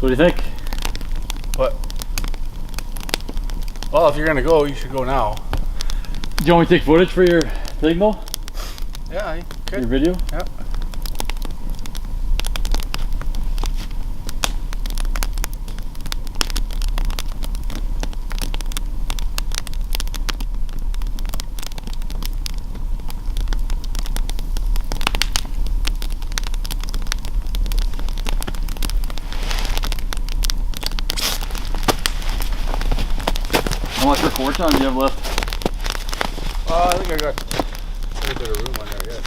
what do you think? But well, if you're gonna go, you should go now. Do you want me to take footage for your thing though? Yeah, you Your could. video? Yeah. How much record time do you have left? I think I got a little bit of room on there, yeah.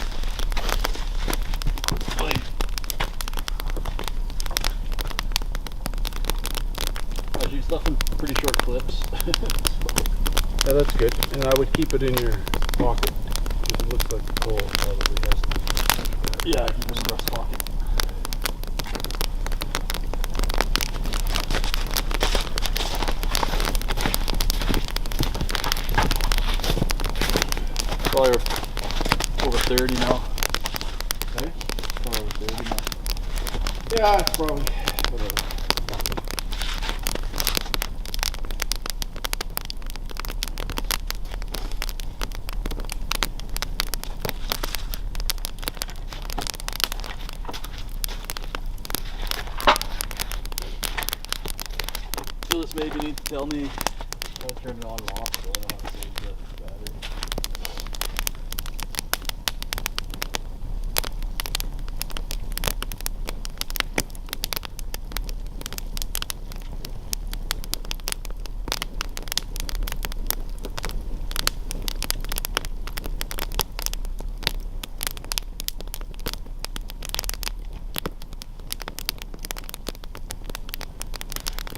I shoot stuff in pretty short clips. Yeah, that's good. And I would keep it in your pocket. Because it looks like the coal probably has to. Yeah, I keep it in the breast pocket. Probably over 30 now. Okay. Probably over 30 now. Yeah, it's probably whatever. So this maybe need to tell me how to turn it on and off, so I don't have to save the battery.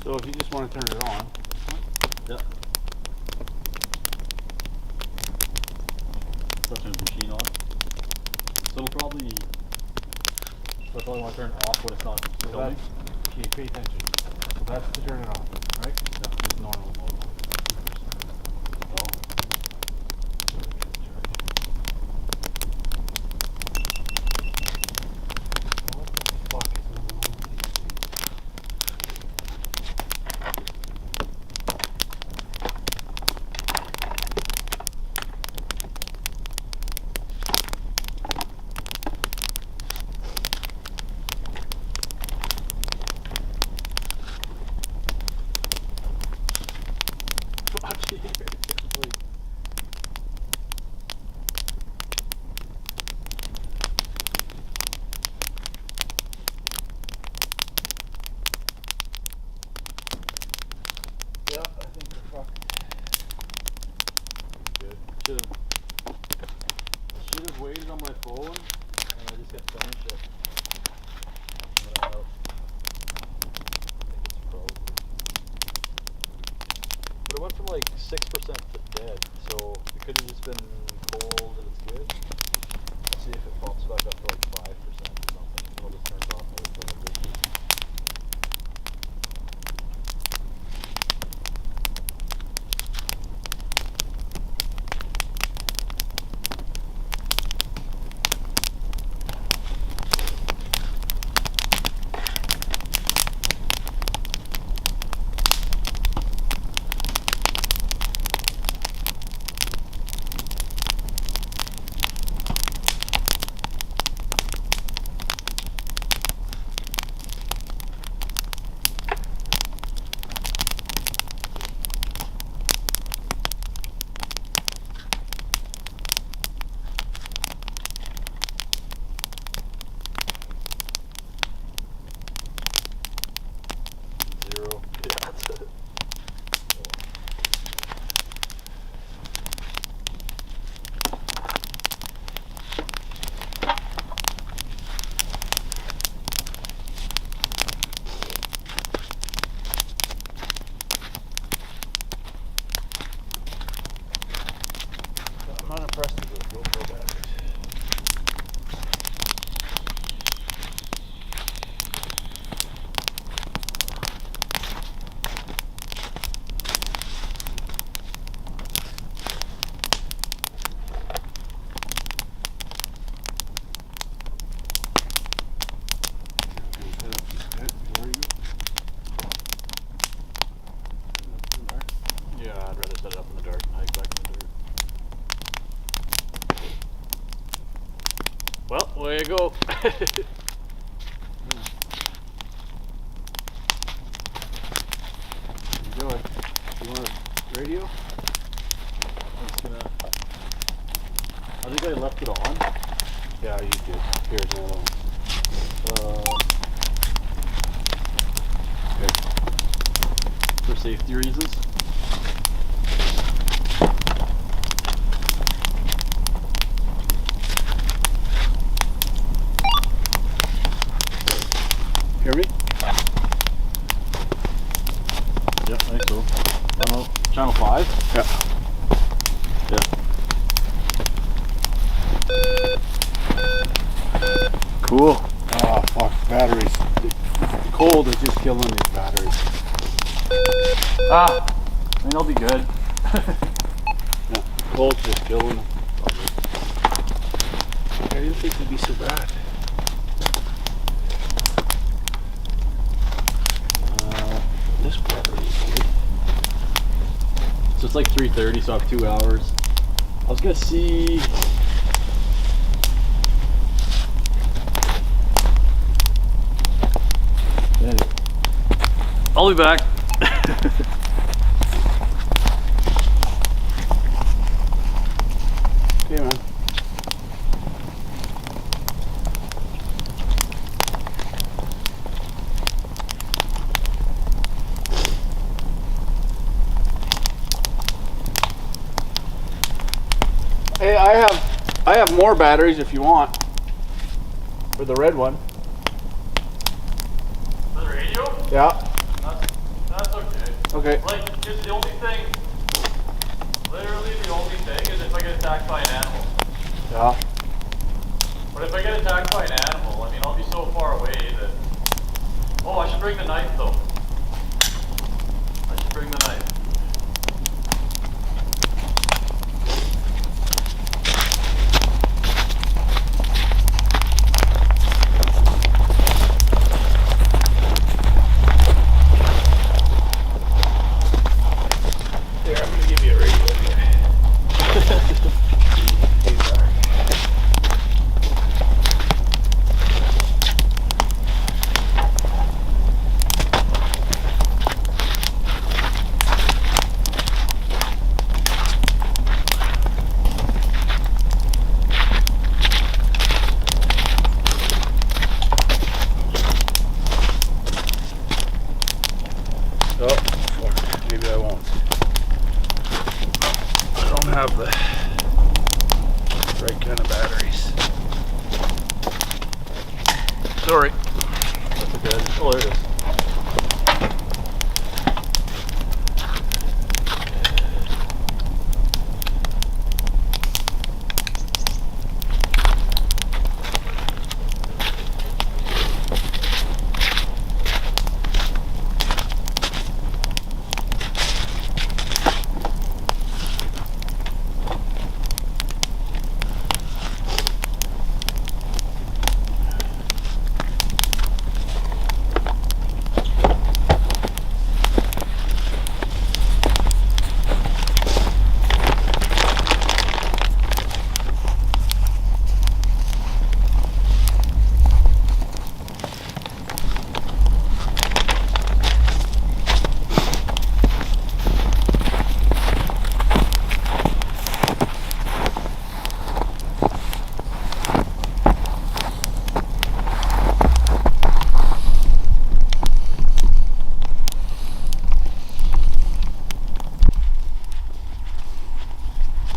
So if you just want to turn it on, Yeah. Start turning the machine on. So it'll probably. So I probably want to turn it off when it's not so filming. that's, okay, pay attention. So that's to turn it on, right? Yeah. Just normal mode. What the fuck is going on with these things? Yeah, I think we're fucked. Good. Should have waited on my phone, and I just kept saying shit. I think it's probably. But it went from like 6% to dead, so it could have just been cold and it's good. Let's see if it pops back up to like 5% or something. It'll just turns off and it's go. Enjoy. You want a radio? I think I left it on. Yeah, you did. Here's another one. For safety reasons. Hear me? Yep, I think so. I don't know. Channel 5? Yeah. Cool. Oh, fuck. Batteries. The cold is just killing these batteries. I mean, they'll be good. Yeah. Cold's just killing them. I didn't think it'd be so bad. This battery is good. So it's like 3:30, so I have 2 hours. I was gonna see. I'll be back. Okay, man. Hey, I have more batteries if you want. For the red one. For the radio? Yeah. That's okay. Okay. Like, just the only thing, literally the only thing is if I get attacked by an animal. Yeah. But if I get attacked by an animal, I mean, I'll be so far away that... Oh, I should bring the knife, though. I should bring the knife. Here, I'm gonna give you a radio here. Oh, fuck. Maybe I won't. I don't have the right kind of batteries. Sorry. That's good. Oh, there it is.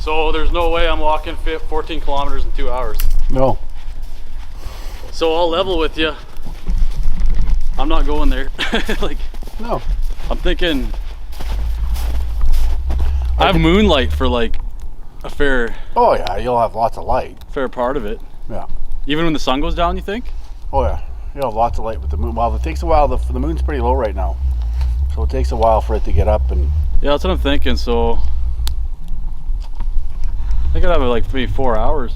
So there's no way I'm walking 14 kilometers in 2 hours. No. So I'll level with you. I'm not going there. Like, No. I'm thinking I have moonlight for like a fair Oh yeah, you'll have lots of light. part of it. Yeah. Even when the sun goes down, you think? Oh yeah, you'll have lots of light with the moon. Well, it takes a while. The moon's pretty low right now, so it takes a while for it to get up. And Yeah, that's what I'm thinking. So I could have it like maybe 4 hours.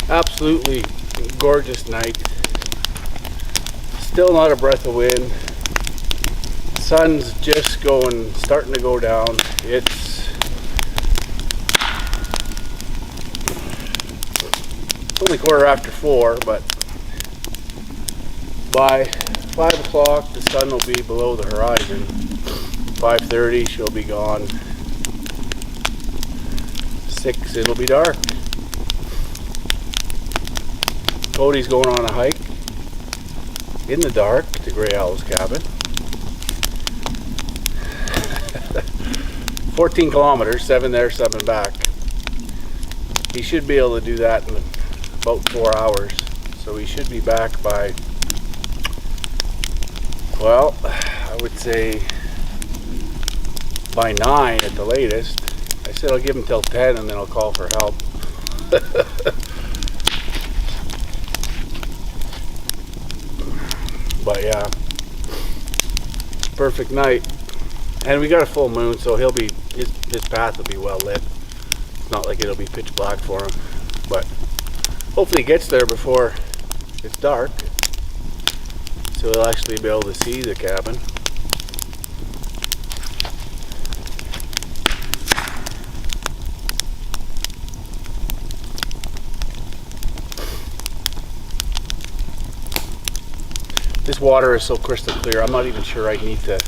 Absolutely gorgeous night. Still not a breath of wind. Sun's just starting to go down. It's only 4:15, but by 5 o'clock the sun will be below the horizon. 5:30 she'll be gone. 6 it'll be dark. Cody's going on a hike in the dark to Grey Owl's cabin. 14 kilometers, 7 there, 7 back. He should be able to do that in about 4 hours. So he should be back by, well, I would say by 9 at the latest. I said I'll give him till 10 and then I'll call for help. But yeah, perfect night. And we got a full moon, so his path will be well lit. It's not like it'll be pitch black for him, but hopefully he gets there before it's dark, so he'll actually be able to see the cabin. This water is so crystal clear, I'm not even sure I need to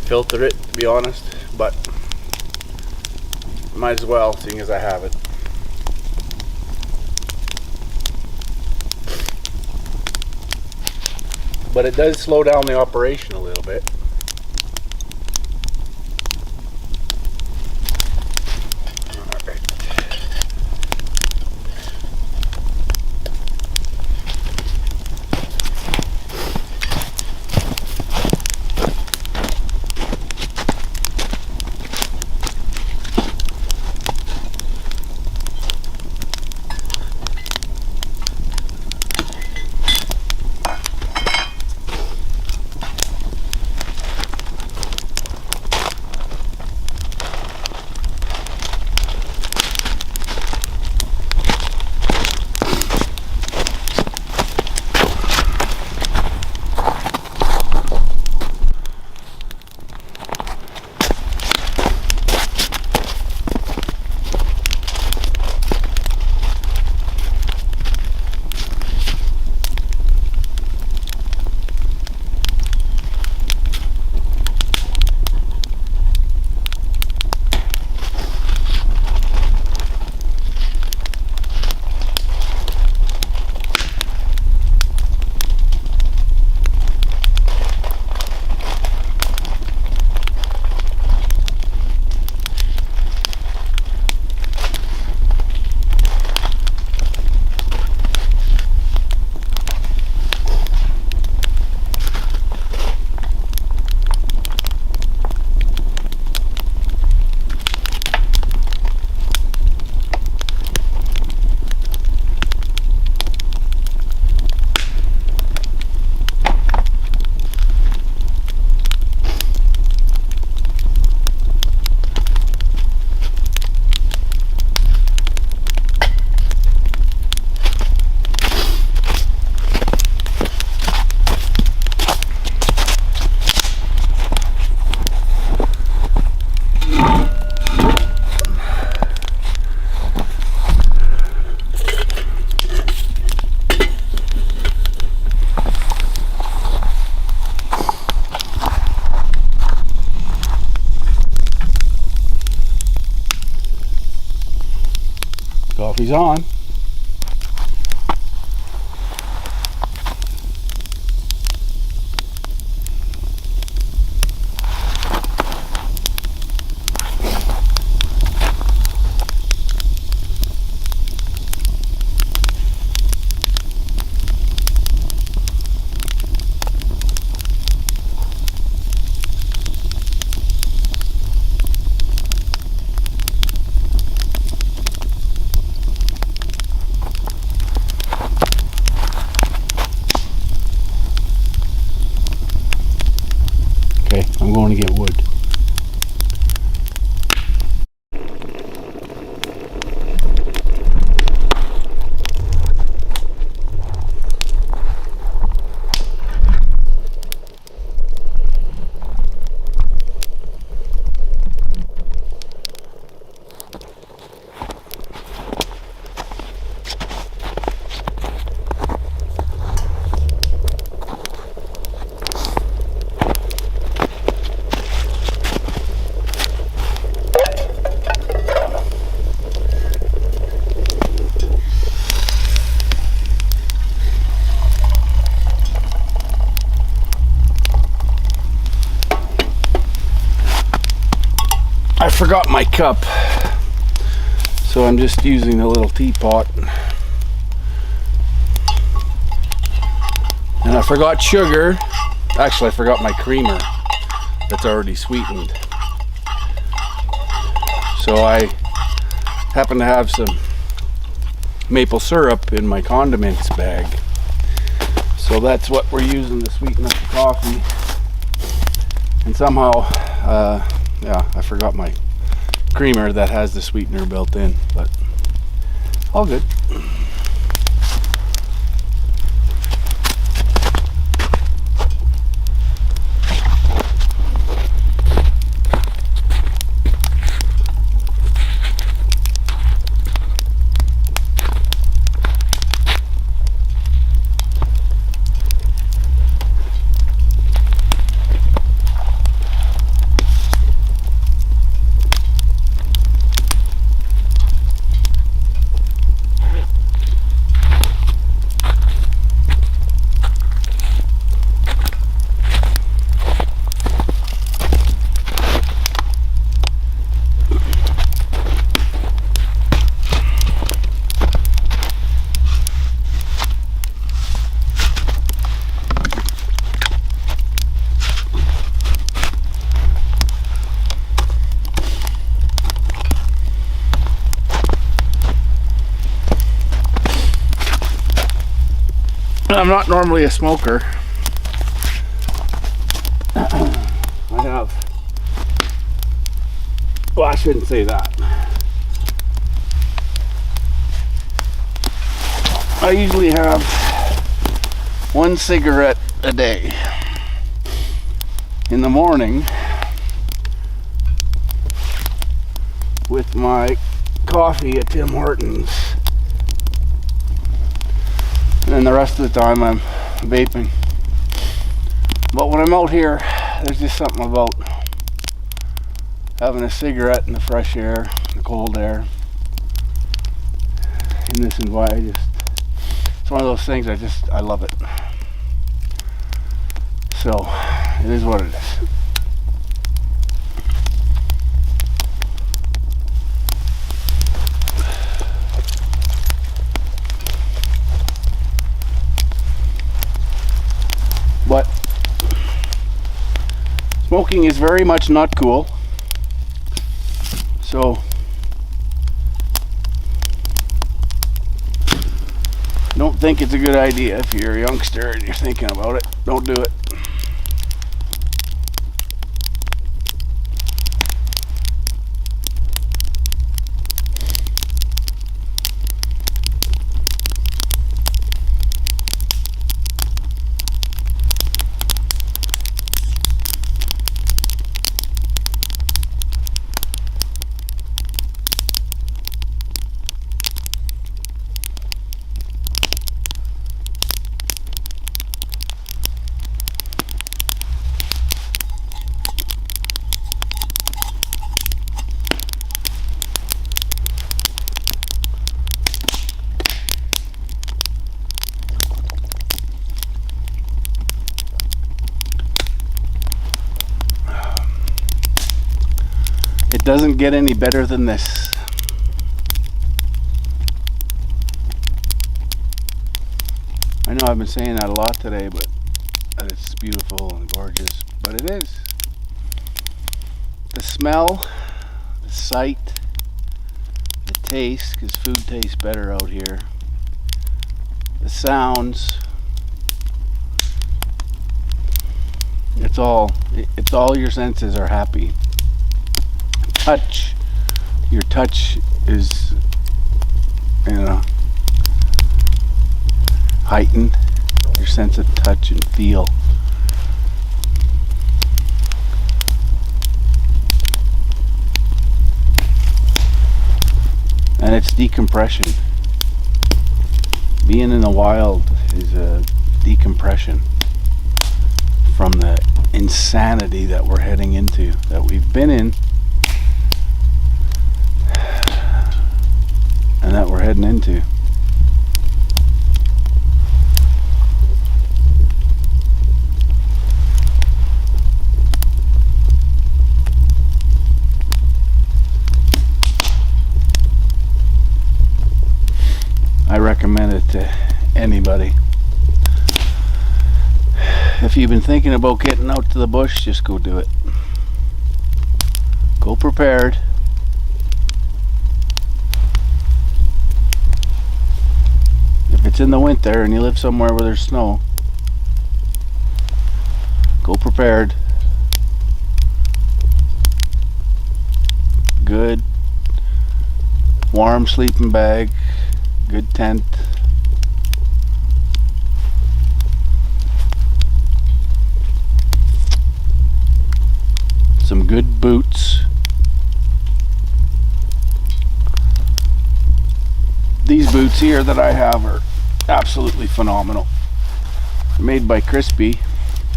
filter it, to be honest, but might as well, seeing as I have it. But it does slow down the operation a little bit. Coffee's on. forgot my cup, so I'm just using a little teapot. And I forgot sugar. Actually, I forgot my creamer that's already sweetened. So I happen to have some maple syrup in my condiments bag. So that's what we're using to sweeten up the coffee. And somehow, yeah, I forgot my creamer that has the sweetener built in, but all good. I'm not normally a smoker. I have, well, I shouldn't say that. I usually have one cigarette a day. In the morning with my coffee at Tim Hortons. And the rest of the time I'm vaping. But when I'm out here, there's just something about having a cigarette in the fresh air, the cold air, in this environment. It's one of those things I love it. So, it is what it is. But smoking is very much not cool. So don't think it's a good idea if you're a youngster and you're thinking about it. Don't do it. It doesn't get any better than this. I know I've been saying that a lot today, but that it's beautiful and gorgeous, but it is. The smell, the sight, the taste, because food tastes better out here, the sounds, it's all your senses are happy. Touch, your touch is, heightened, your sense of touch and feel. And it's decompression. Being in the wild is a decompression from the insanity that we're heading into, that we've been in, and that we're heading into. recommend it to anybody. If you've been thinking about getting out to the bush, just go do it. Go prepared. If it's in the winter and you live somewhere where there's snow, go prepared. Good warm sleeping bag, good tent. Some good boots. These boots here that I have are absolutely phenomenal. They're made by Crispy.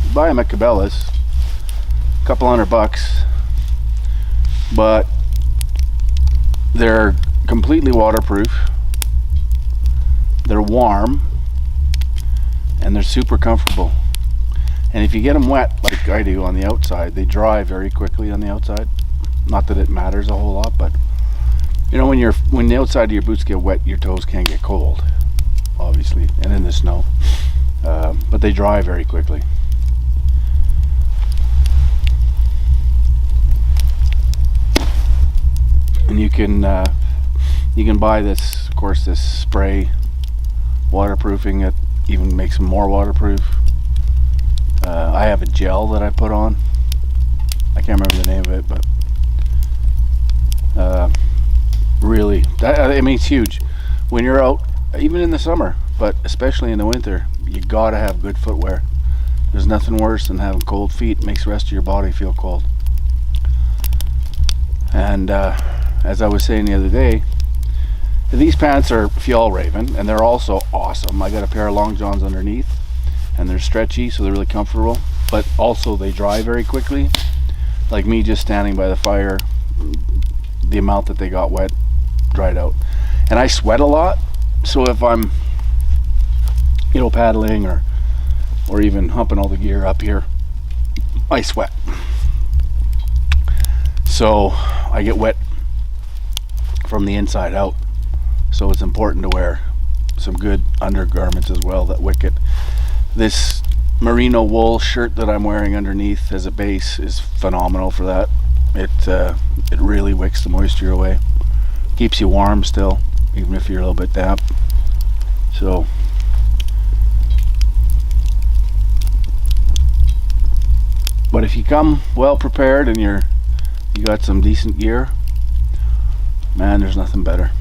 You buy them at Cabela's, a couple $100, but they're completely waterproof. They're warm and they're super comfortable. And if you get them wet like I do on the outside, they dry very quickly on the outside. Not that it matters a whole lot, but you know, when the outside of your boots get wet, your toes can get cold, obviously, and in the snow. But they dry very quickly. And you can buy this, of course, this spray waterproofing. It even makes them more waterproof. I have a gel that I put on. I can't remember the name of it, but really, I mean, it's huge. When you're out, even in the summer, but especially in the winter, you gotta have good footwear. There's nothing worse than having cold feet. It makes the rest of your body feel cold. And as I was saying the other day, these pants are Fjallraven, and they're also awesome. I got a pair of long johns underneath, and they're stretchy, so they're really comfortable, but also they dry very quickly. Like me just standing by the fire, the amount that they got wet dried out. And I sweat a lot, so if I'm, you know, paddling or even humping all the gear up here, I sweat. So I get wet from the inside out. So it's important to wear some good undergarments as well that wick it. This merino wool shirt that I'm wearing underneath as a base is phenomenal for that. It really wicks the moisture away. Keeps you warm still, even if you're a little bit damp. So but if you come well prepared and you got some decent gear, man, there's nothing better.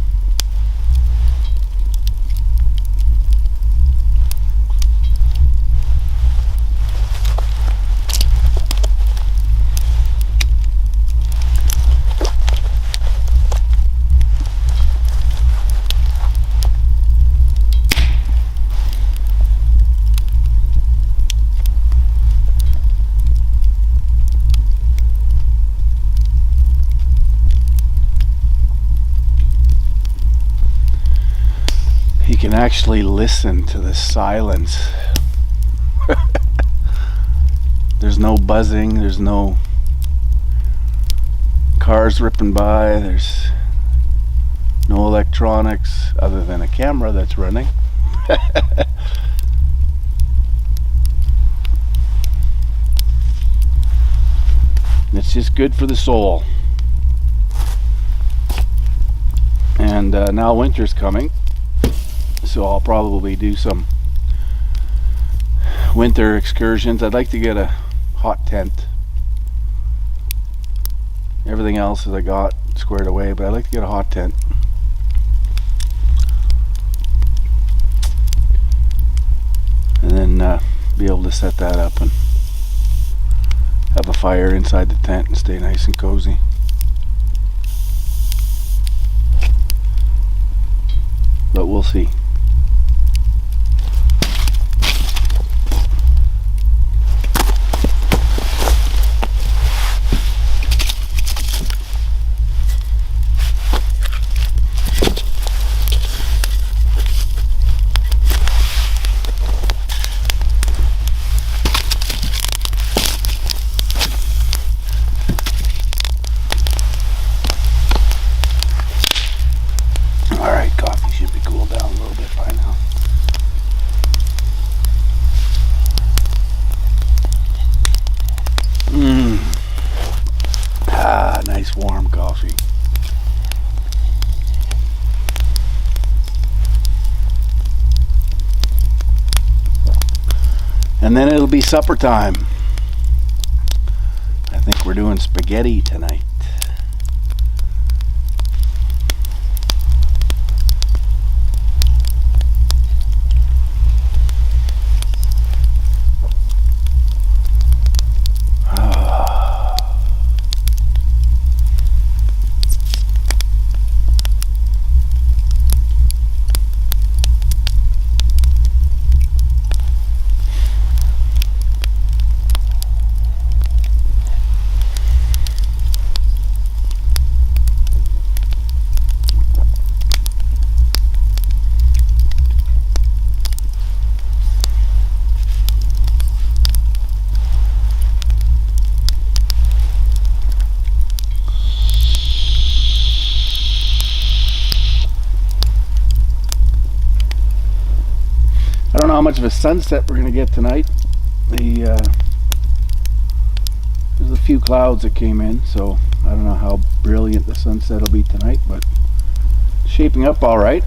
You can actually listen to the silence. There's no buzzing, there's no cars ripping by, there's no electronics other than a camera that's running. It's just good for the soul. And now winter's coming, so I'll probably do some winter excursions. I'd like to get a hot tent. Everything else I got squared away, but I'd like to get a hot tent. And then be able to set that up and have a fire inside the tent and stay nice and cozy. But we'll see. Alright, coffee should be cooled down a little bit. And then it'll be supper time. I think we're doing spaghetti tonight. I don't know how much of a sunset we're going to get tonight. There's a few clouds that came in, so I don't know how brilliant the sunset will be tonight, but shaping up all right.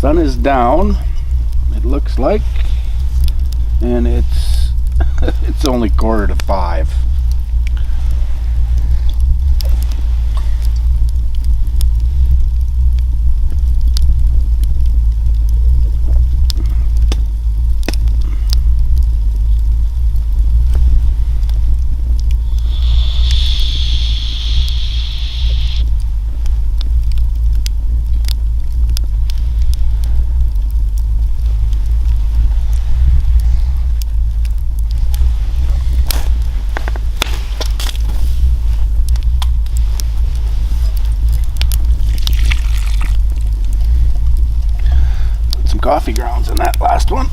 Sun is down, it looks like, and it's it's only 4:45. Coffee grounds in that last one.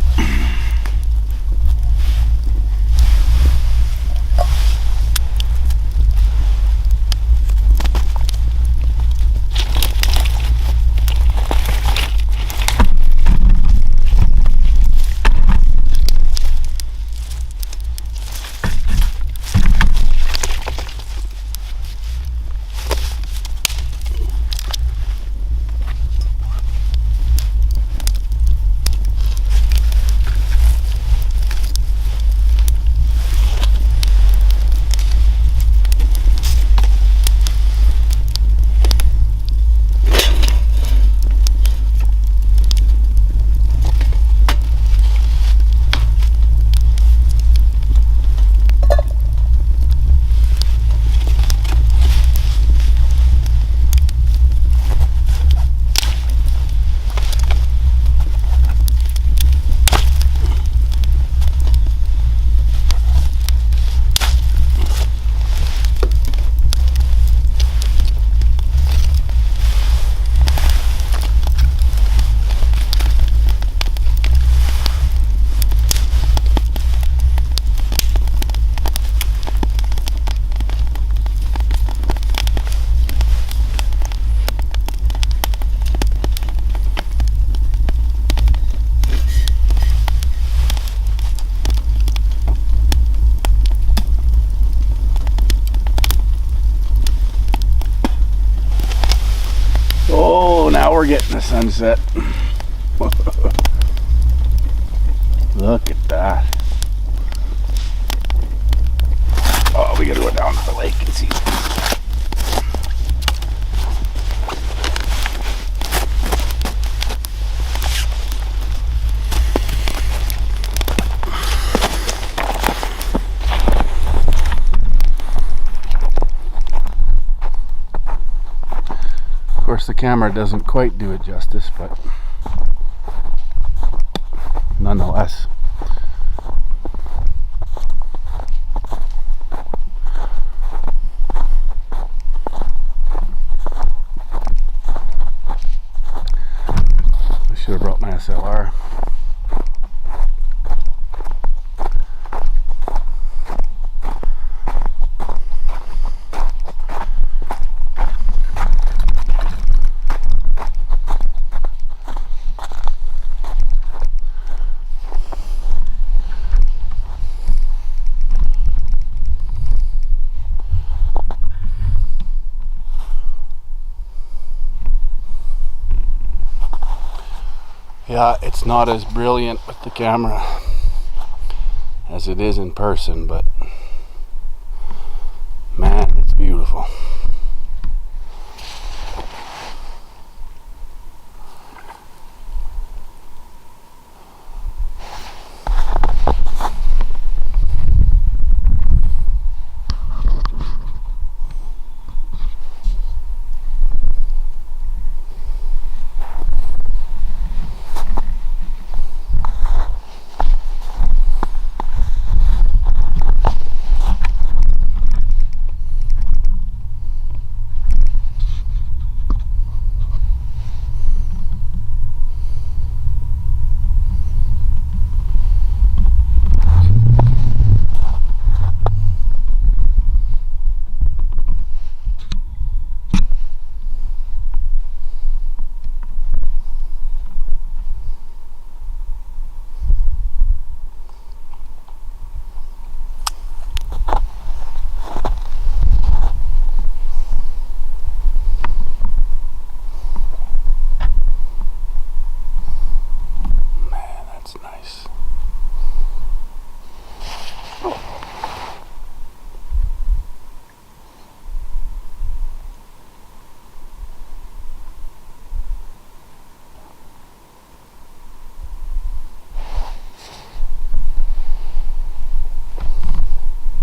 we're getting the sunset. Look at that. Oh, we gotta go down to the lake and see. Of course, the camera doesn't quite do it justice, but nonetheless. I should have brought my SLR. Yeah, it's not as brilliant with the camera as it is in person, but man, it's beautiful.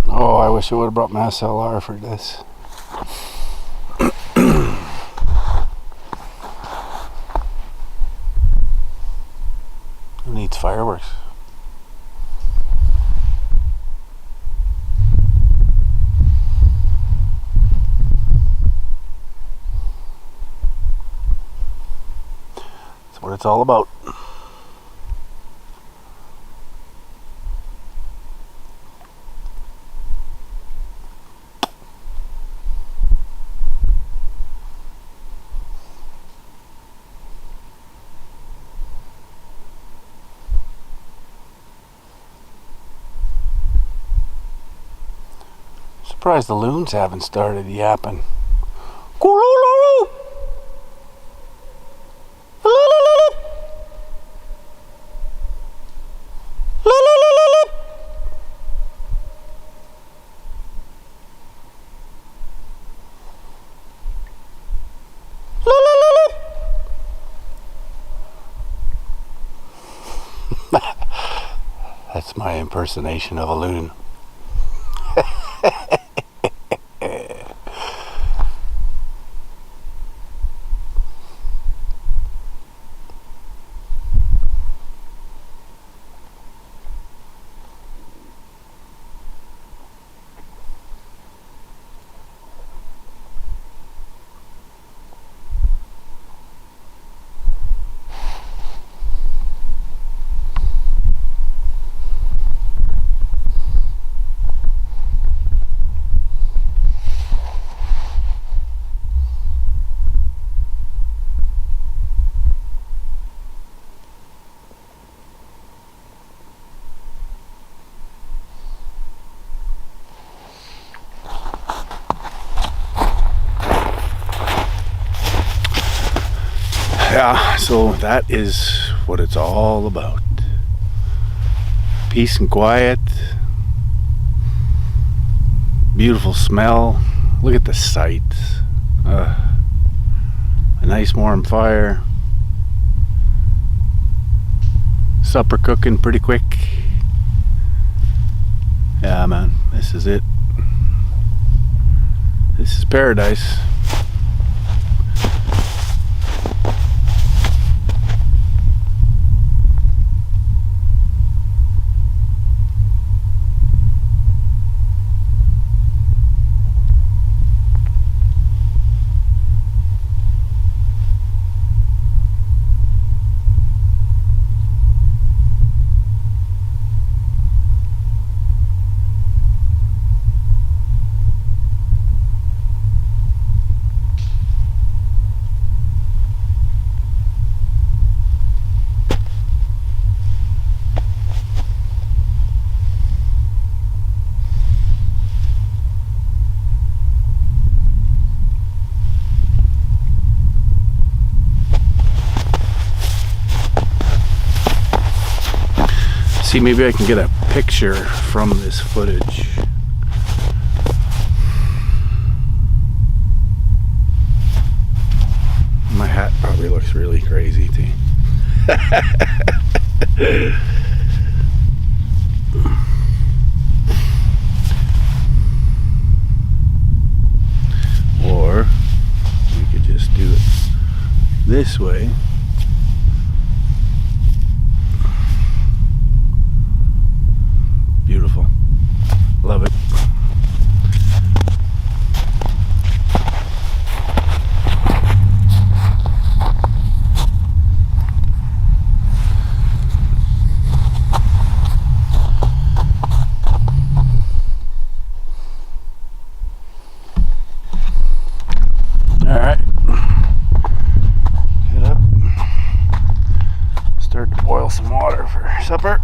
Oh, I wish I would have brought my SLR for this. Who needs fireworks? That's what it's all about. Surprised the loons haven't started yapping. That's my impersonation of a loon. Yeah, so that is what it's all about. Peace and quiet. Beautiful smell. Look at the sights. A nice warm fire. Supper cooking pretty quick. Yeah, man, this is it. This is paradise. See, maybe I can get a picture from this footage. My hat probably looks really crazy too. Or we could just do it this way. Beautiful. Love it. All right. Head up. Start to boil some water for supper.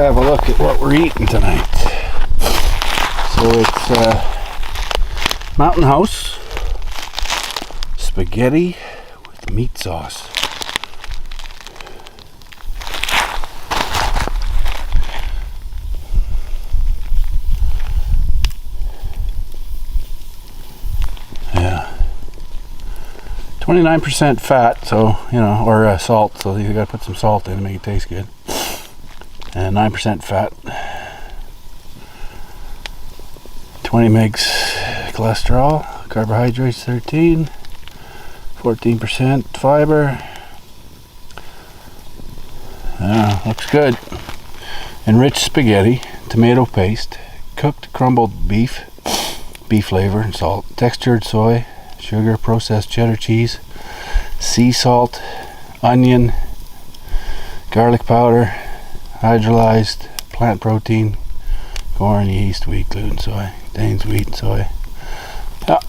have a look at what we're eating tonight. So it's Mountain House spaghetti with meat sauce. Yeah. 29% fat, so, or salt, so you gotta put some salt in to make it taste good. And 9% fat. 20 megs cholesterol, carbohydrates 13, 14% fiber. Looks good. Enriched spaghetti, tomato paste, cooked crumbled beef flavor and salt, textured soy, sugar, processed cheddar cheese, sea salt, onion, garlic powder, hydrolyzed plant protein, corn, yeast, wheat, gluten, soy, Dane's wheat and soy. Yeah.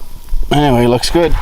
Anyway, looks good.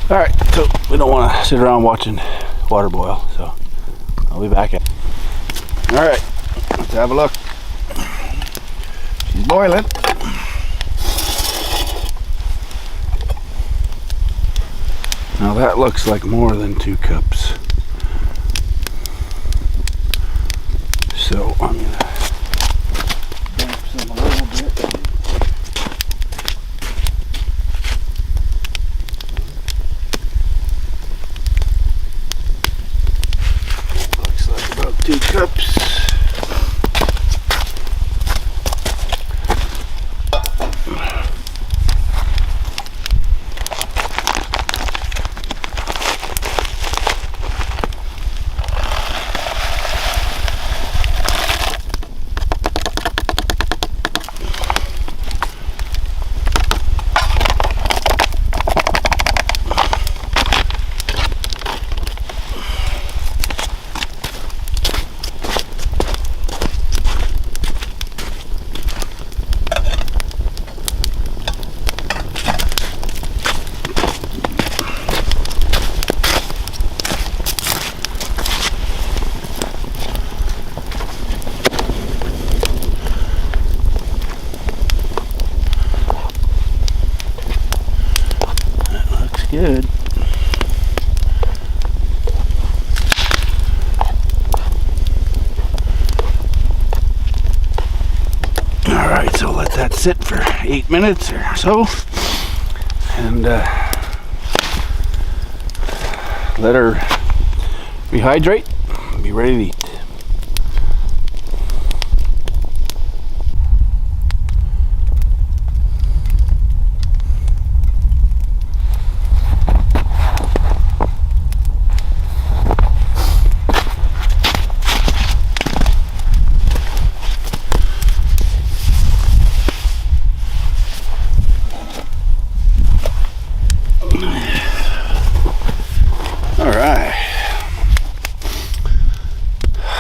Alright, so we don't want to sit around watching water boil, so I'll be back at. Alright, let's have a look. She's boiling. Now that looks like more than 2 cups. So I'm gonna dump some a little bit. Looks like about 2 cups. Good. All right, so let that sit for 8 minutes or so, and let her rehydrate and be ready to eat.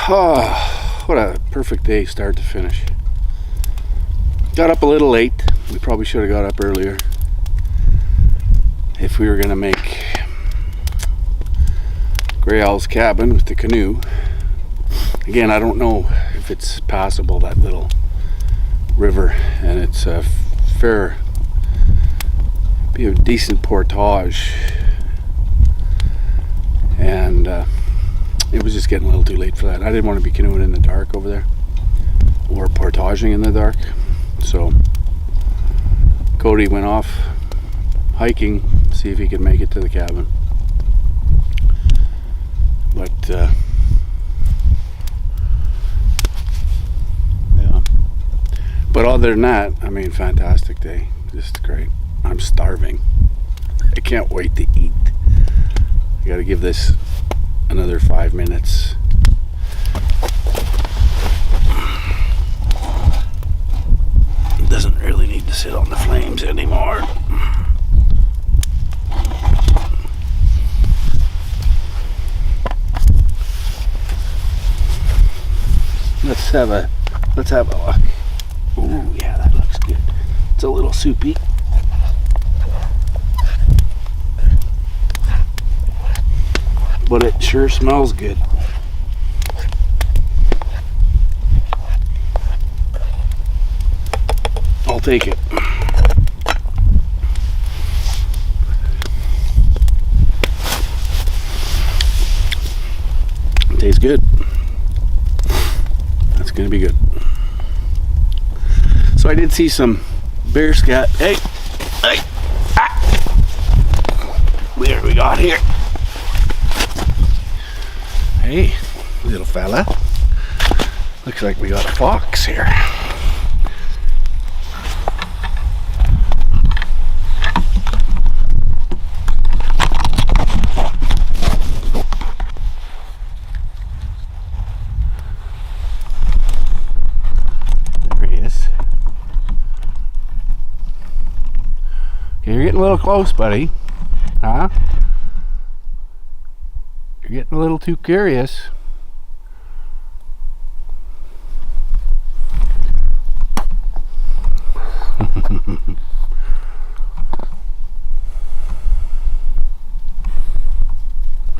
Oh, what a perfect day, start to finish. Got up a little late. We probably should have got up earlier if we were going to make Gray Owl's cabin with the canoe. Again, I don't know if it's passable, that little river, and it's a be a decent portage, and it was just getting a little too late for that. I didn't want to be canoeing in the dark over there, or portaging in the dark. So Cody went off hiking, see if he could make it to the cabin. But yeah. But other than that, I mean, fantastic day. Just great. I'm starving. I can't wait to eat. I gotta give this another 5 minutes. It doesn't really need to sit on the flames anymore. Let's have a look. Ooh, yeah, that looks good. It's a little soupy. But it sure smells good. I'll take it. Tastes good. That's gonna be good. So I did see some bear scat. Hey, what do we got here? Hey, little fella. Looks like we got a fox here. There he is. Okay, you're getting a little close, buddy. Huh? You're getting a little too curious.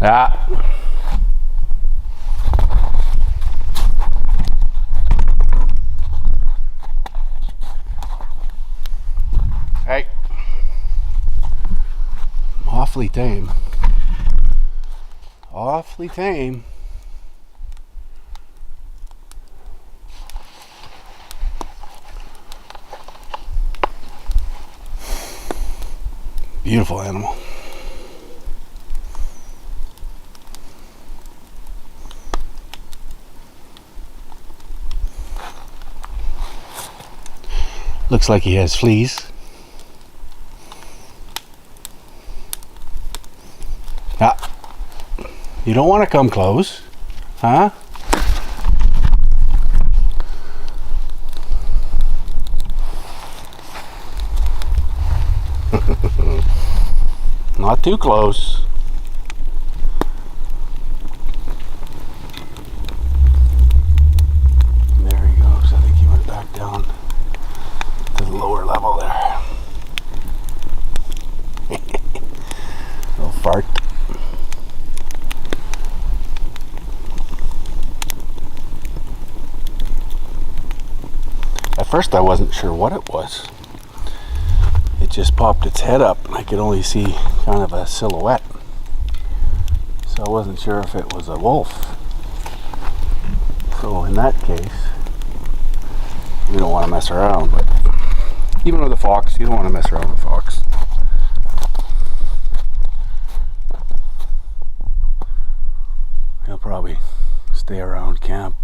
Ah. Hey. Awfully tame. Awfully tame. Beautiful animal. Looks like he has fleas. Ah. You don't want to come close, huh? Not too close. There he goes. I think he went back down to the lower level there. Little fart. At first I wasn't sure what it was. It just popped its head up and I could only see kind of a silhouette. So I wasn't sure if it was a wolf. So in that case, we don't want to mess around, but even with a fox, you don't want to mess around with a fox. He'll probably stay around camp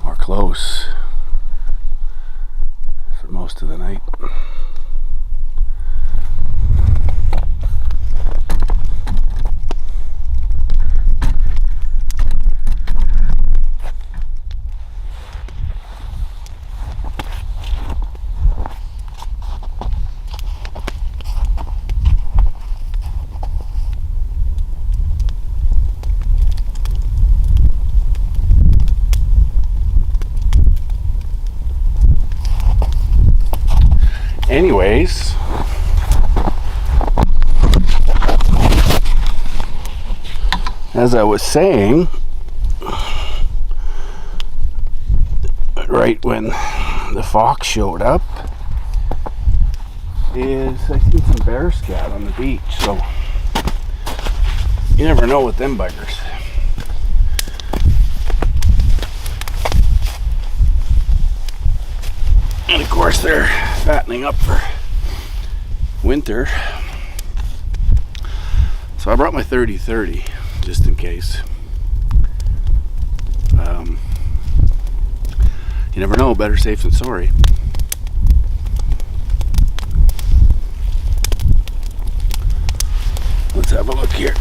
or close for most of the night. Anyways, as I was saying, right when the fox showed up is I seen some bear scat on the beach, so you never know with them buggers. And of course they're fattening up for winter. So I brought my 30-30 just in case. You never know, better safe than sorry. Let's have a look here.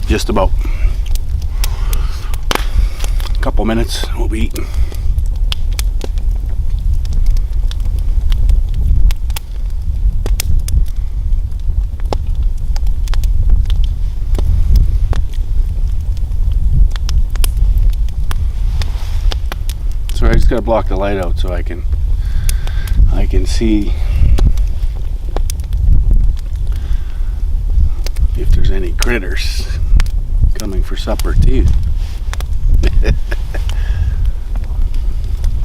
Just about a couple minutes, we'll be eating. So I just gotta block the light out so I can see if there's any critters coming for supper too.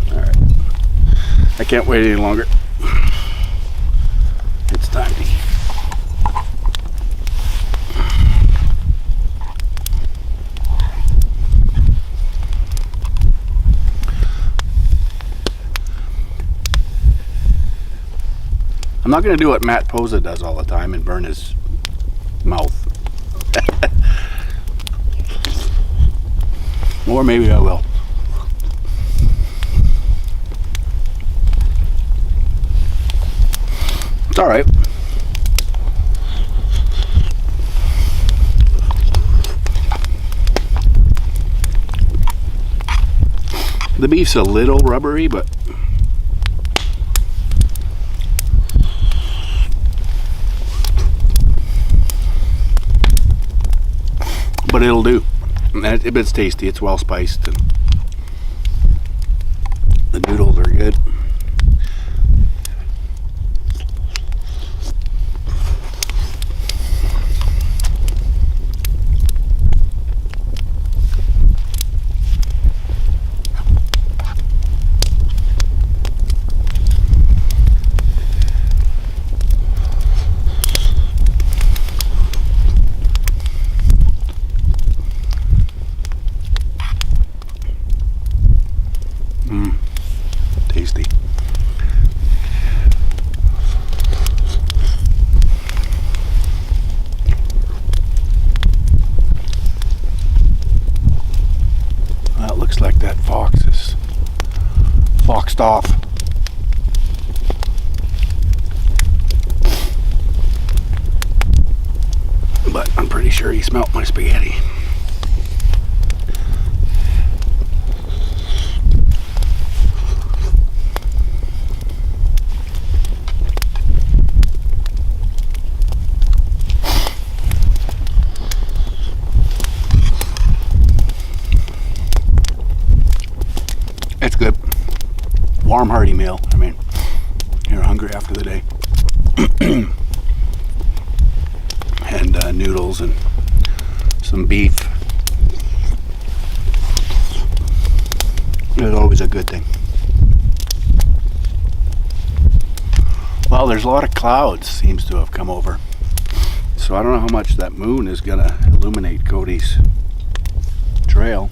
Alright. I can't wait any longer. It's time to eat. I'm not going to do what Matt Posa does all the time and burn his mouth. Or maybe I will. It's all right. The beef's a little rubbery, but it'll do. It's tasty. It's well spiced, and the noodles are good. Tasty. Well, it looks like that fox is foxed off. But I'm pretty sure he smelt my spaghetti. It's good. Warm, hearty meal. I mean, you're hungry after the day. And noodles and some beef. It's always a good thing. Well, there's a lot of clouds seems to have come over. So I don't know how much that moon is gonna illuminate Cody's trail.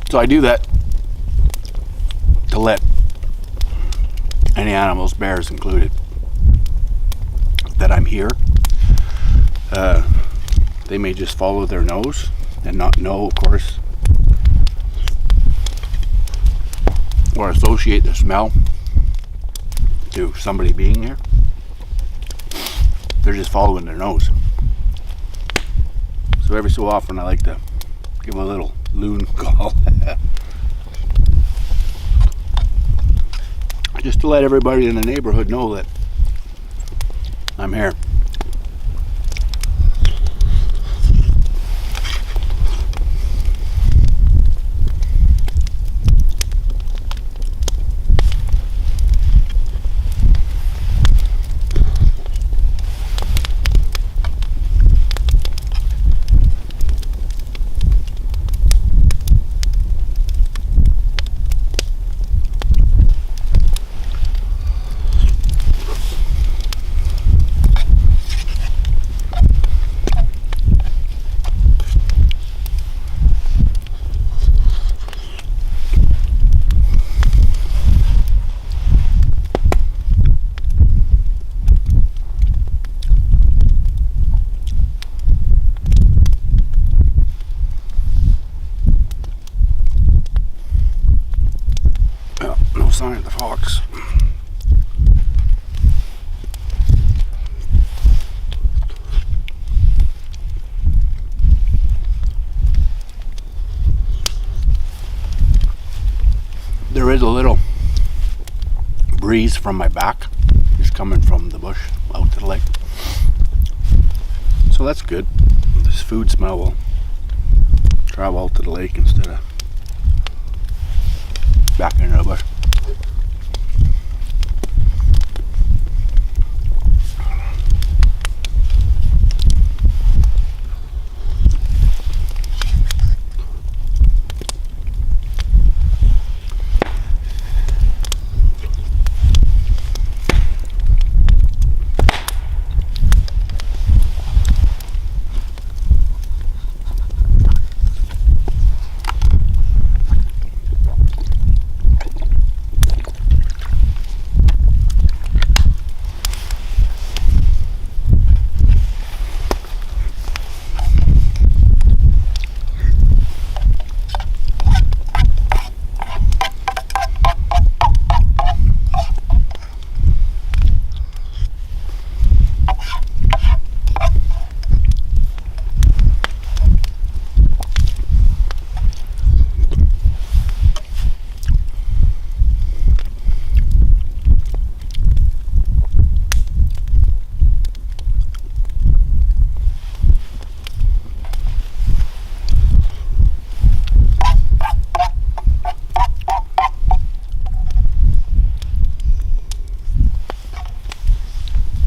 So I do that to let any animals, bears included, that I'm here. They may just follow their nose and not know, of course, or associate the smell to somebody being here. They're just following their nose. So every so often I like to give a little loon call. Just to let everybody in the neighborhood know that I'm here. No sign of the fox. There is a little breeze from my back, just coming from the bush out to the lake. So that's good. This food smell will travel out to the lake instead of back into the bush.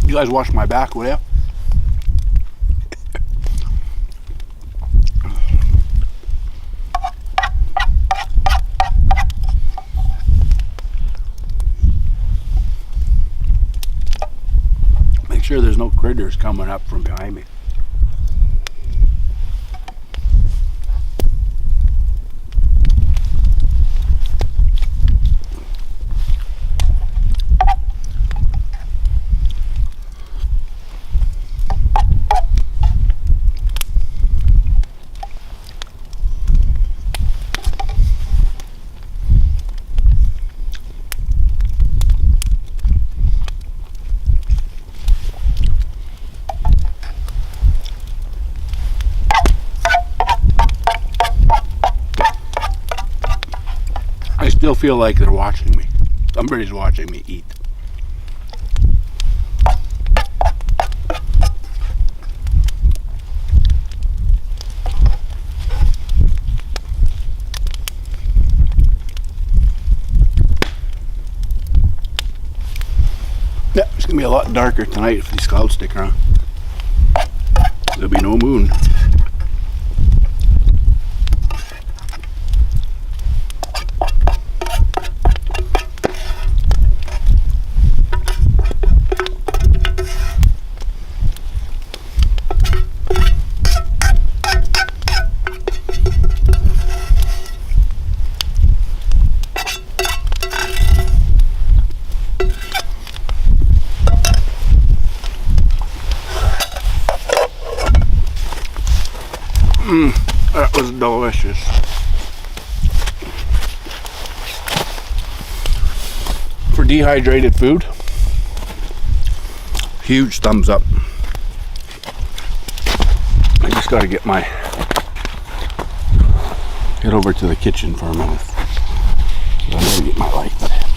You guys watch my back, will ya? Make sure there's no critters coming up from behind me. I still feel like they're watching me. Somebody's watching me eat. Yeah, it's gonna be a lot darker tonight if these clouds stick around. There'll be no moon. That was delicious. For dehydrated food, huge thumbs up. I just got to get over to the kitchen for a minute. I gotta get my lights.